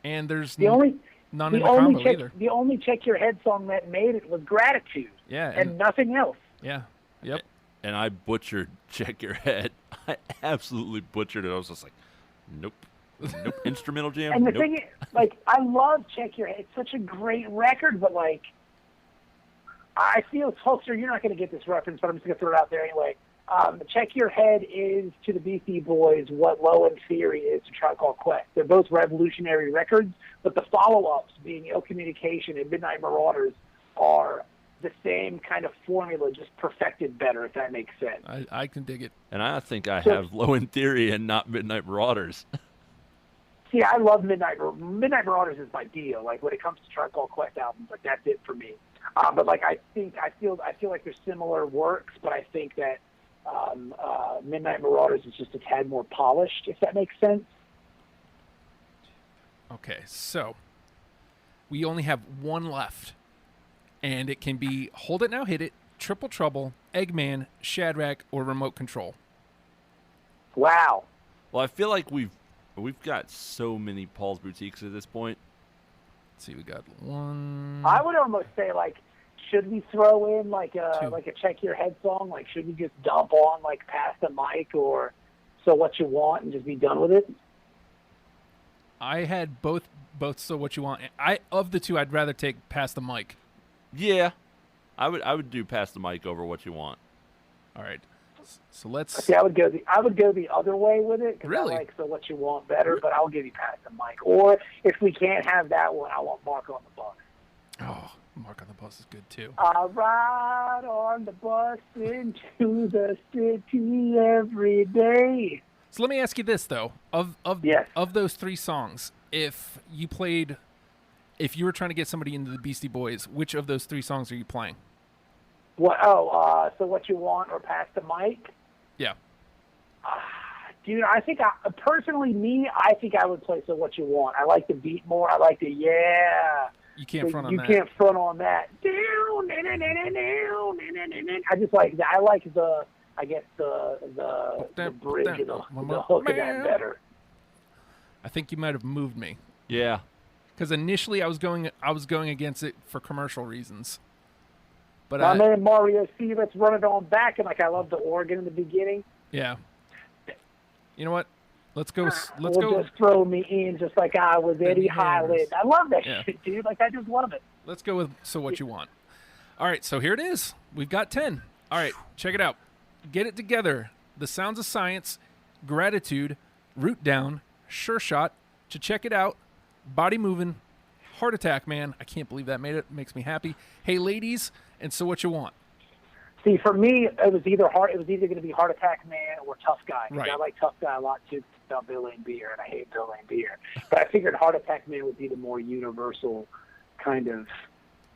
Speaker 1: And there's
Speaker 2: none
Speaker 1: in the combo either.
Speaker 2: The only Check Your Head song that made it was Gratitude.
Speaker 1: Yeah.
Speaker 2: And nothing else.
Speaker 1: Yeah. Yep.
Speaker 3: And I butchered Check Your Head. I absolutely butchered it. I was just like, nope. Instrumental jam.
Speaker 2: And the thing is, like, I love Check Your Head. It's such a great record, but, like, I feel, Hulkster, you're not going to get this reference, but I'm just going to throw it out there anyway. Check Your Head is to the Beastie Boys what Low End Theory is to Tribe Called Quest. They're both revolutionary records, but the follow-ups, being Ill Communication and Midnight Marauders, are the same kind of formula, just perfected better, if that makes sense.
Speaker 1: I can dig it.
Speaker 3: And I think I have Low End Theory and not Midnight Marauders.
Speaker 2: See, I love Midnight Marauders is my deal. Like, when it comes to Tribe Called Quest albums, like, that's it for me. But like, I feel like they're similar works, but I think that Midnight Marauders is just a tad more polished, if that makes sense.
Speaker 1: Okay, so we only have one left, and it can be Hold It Now Hit It, Triple Trouble, Eggman, Shadrach, or Remote Control.
Speaker 2: Wow.
Speaker 3: Well, I feel like we've got so many Paul's Boutiques at this point.
Speaker 1: Let's see, we got one.
Speaker 2: I would almost say, like, should we throw in like a Check Your Head song? Like, should we just dump on like Pass the Mic or So What You Want and just be done with it?
Speaker 1: I had both So What You Want. Of the two, I'd rather take Pass the Mic.
Speaker 3: Yeah, I would do Pass the Mic over What You Want.
Speaker 1: All right, so let's.
Speaker 2: See, I would go the other way with it because
Speaker 1: really?
Speaker 2: I like So What You Want better, but I'll give you Pass the Mic. Or if we can't have that one, I want Mark on the Bus.
Speaker 1: Oh, Mark on the Bus is good too.
Speaker 2: I ride on the bus into the city every day.
Speaker 1: So let me ask you this though: of those 3 songs, if you were trying to get somebody into the Beastie Boys, which of those 3 songs are you playing?
Speaker 2: What? So What You Want or Pass the Mic?
Speaker 1: Yeah.
Speaker 2: Dude, I think I think I would play So What You Want. I like the beat more. I like the
Speaker 1: You can't front on that.
Speaker 2: You can't front on that. I just like that. I like the bridge and the hook of that better.
Speaker 1: I think you might have moved me.
Speaker 3: Yeah.
Speaker 1: Because initially I was going against it for commercial reasons. But
Speaker 2: my man Mario C, let's run it on back, and like I love the organ in the beginning.
Speaker 1: Yeah. You know what? Let's go.
Speaker 2: Just throw me in, just like I was Eddie Highland. I love that shit, dude. Like, I just love it.
Speaker 1: Let's go with So What You Want. All right, so here it is. We've got 10. All right, check it out. Get It Together. The Sounds of Science. Gratitude. Root Down. Sure Shot. To Check It Out. Body Movin'. Heart Attack Man. I can't believe that made it. Makes me happy. Hey Ladies. And So What You Want.
Speaker 2: See, for me, it was either going to be Heart Attack Man or Tough Guy.
Speaker 1: Right.
Speaker 2: I like Tough Guy a lot too. About Bill and Beer, and I hate Bill and Beer. But I figured Heart Attack Man would be the more universal kind of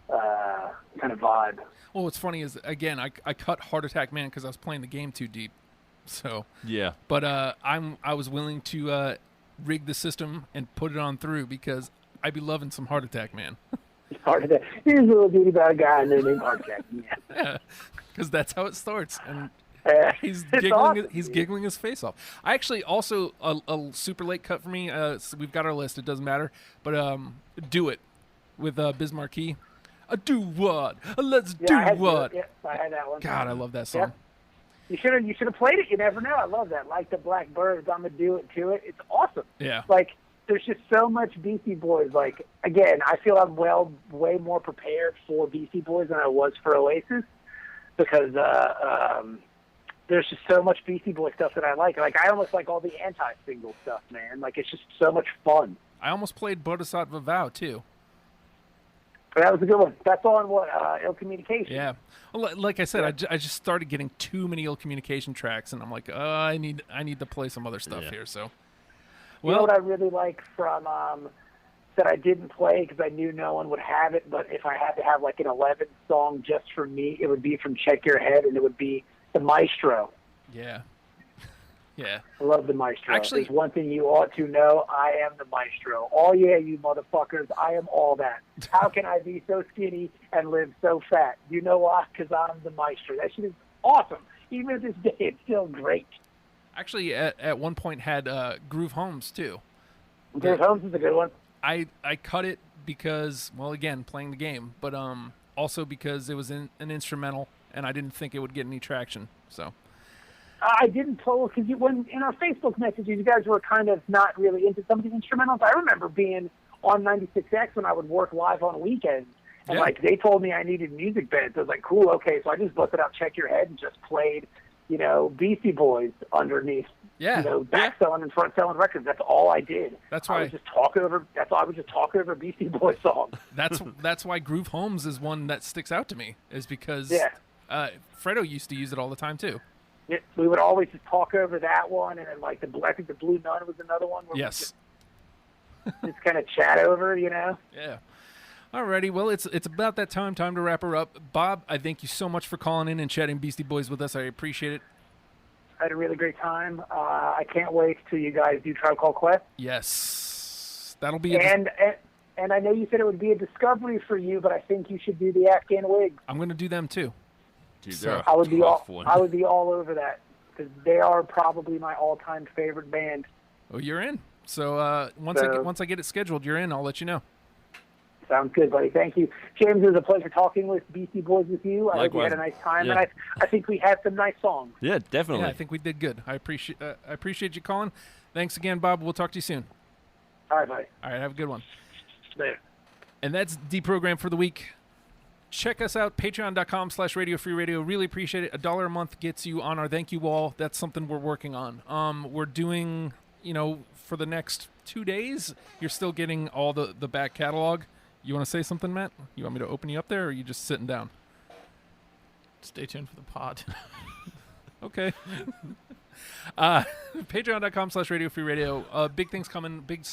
Speaker 2: vibe.
Speaker 1: Well, what's funny is, again, I cut Heart Attack Man because I was playing the game too deep. So
Speaker 3: yeah.
Speaker 1: But I was willing to rig the system and put it on through because I'd be loving some Heart Attack Man.
Speaker 2: Heart Attack. Here's a little bitty about a guy named Heart Attack Man.
Speaker 1: Yeah, because that's how it starts, and he's giggling.
Speaker 2: Awesome,
Speaker 1: he's giggling his face off. I actually also a super late cut for me. So we've got our list. It doesn't matter, but Do It with Biz Markie. Do what? Let's do what?
Speaker 2: I had that one.
Speaker 1: God, I love that song.
Speaker 2: Yeah. You should have played it. You never know. I love that. Like the Blackbirds, I'm gonna do it to it. It's awesome.
Speaker 1: Yeah.
Speaker 2: Like, there's just so much Beastie Boys. Like, again, I feel I'm way more prepared for Beastie Boys than I was for Oasis because there's just so much Beastie Boy stuff that I like. Like, I almost like all the anti-single stuff, man. Like, it's just so much fun.
Speaker 1: I almost played Bodhisattva Vow too.
Speaker 2: But that was a good one. That's on what? Ill Communication.
Speaker 1: Yeah. Well, like I said, I just started getting too many Ill Communication tracks, and I'm like, I need to play some other stuff here. So,
Speaker 2: You know what I really like from that I didn't play because I knew no one would have it, but if I had to have like an 11 song just for me, it would be from Check Your Head, and it would be the Maestro.
Speaker 1: Yeah. Yeah.
Speaker 2: I love the Maestro.
Speaker 1: Actually,
Speaker 2: there's one thing you ought to know. I am the Maestro. Oh, yeah, you motherfuckers. I am all that. How can I be so skinny and live so fat? You know why? Because I'm the Maestro. That shit is awesome. Even to this day, it's still great.
Speaker 1: Actually, at one point had Groove Homes, too.
Speaker 2: Groove Homes is a good one.
Speaker 1: I cut it because, well, again, playing the game, but also because it was an instrumental, and I didn't think it would get any traction, so...
Speaker 2: I didn't pull because when in our Facebook messages, you guys were kind of not really into some of these instrumentals. I remember being on 96X when I would work live on weekends, and like they told me I needed music beds. I was like, cool, okay. So I just busted out Check Your Head and just played, Beastie Boys underneath.
Speaker 1: Yeah.
Speaker 2: Back selling and front selling records. That's all I did.
Speaker 1: That's why
Speaker 2: I would just talk over. That's why I would just talk over Beastie Boys songs.
Speaker 1: That's why Groove Homes is one that sticks out to me, is because Fredo used to use it all the time too.
Speaker 2: We would always just talk over that one, and then like I think the Blue Nun was another one. Where
Speaker 1: yes.
Speaker 2: We just kind of chat over,
Speaker 1: Yeah. Alrighty, well, it's about that time to wrap her up. Bob, I thank you so much for calling in and chatting Beastie Boys with us. I appreciate it.
Speaker 2: I had a really great time. I can't wait till you guys do Tribe Called Quest.
Speaker 1: Yes. That'll be
Speaker 2: and I know you said it would be a discovery for you, but I think you should do the Afghan Wigs.
Speaker 1: I'm going to do them too.
Speaker 3: Dude,
Speaker 1: So,
Speaker 2: I would be all over that because they are probably my all-time favorite band.
Speaker 1: Oh, you're in. So once I get it scheduled, you're in. I'll let you know.
Speaker 2: Sounds good, buddy. Thank you, James. It was a pleasure talking with Beastie Boys with you. I hope you had a nice time, and I think we had some nice songs.
Speaker 3: Yeah, definitely.
Speaker 1: Yeah, I think we did good. I appreciate you calling. Thanks again, Bob. We'll talk to you soon.
Speaker 2: All right, buddy.
Speaker 1: All right, have a good one.
Speaker 2: Later.
Speaker 1: And that's Deprogram for the week. Check us out, patreon.com/Radio Free Radio. Really appreciate it. $1 a month gets you on our thank you wall. That's something we're working on. We're doing, for the next 2 days, you're still getting all the back catalog. You want to say something, Matt? You want me to open you up there, or are you just sitting down?
Speaker 4: Stay tuned for the pod.
Speaker 1: Okay. Patreon.com/Radio Free Radio. Big things coming. Big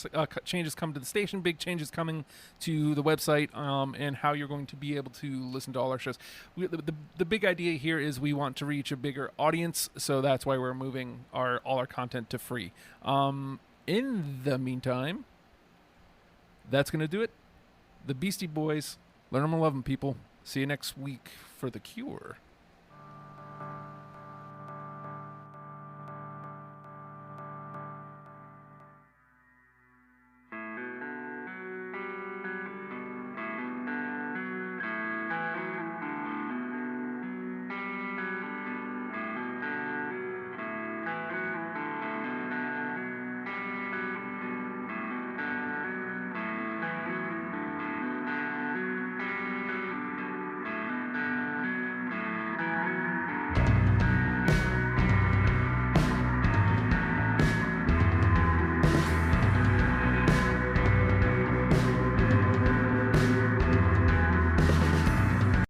Speaker 1: changes coming to the station. Big changes coming to the website, and how you're going to be able to listen to all our shows. The big idea here is we want to reach a bigger audience, so that's why we're moving all our content to free. In the meantime, that's going to do it. The Beastie Boys. Learn them and love them, people. See you next week for The Cure.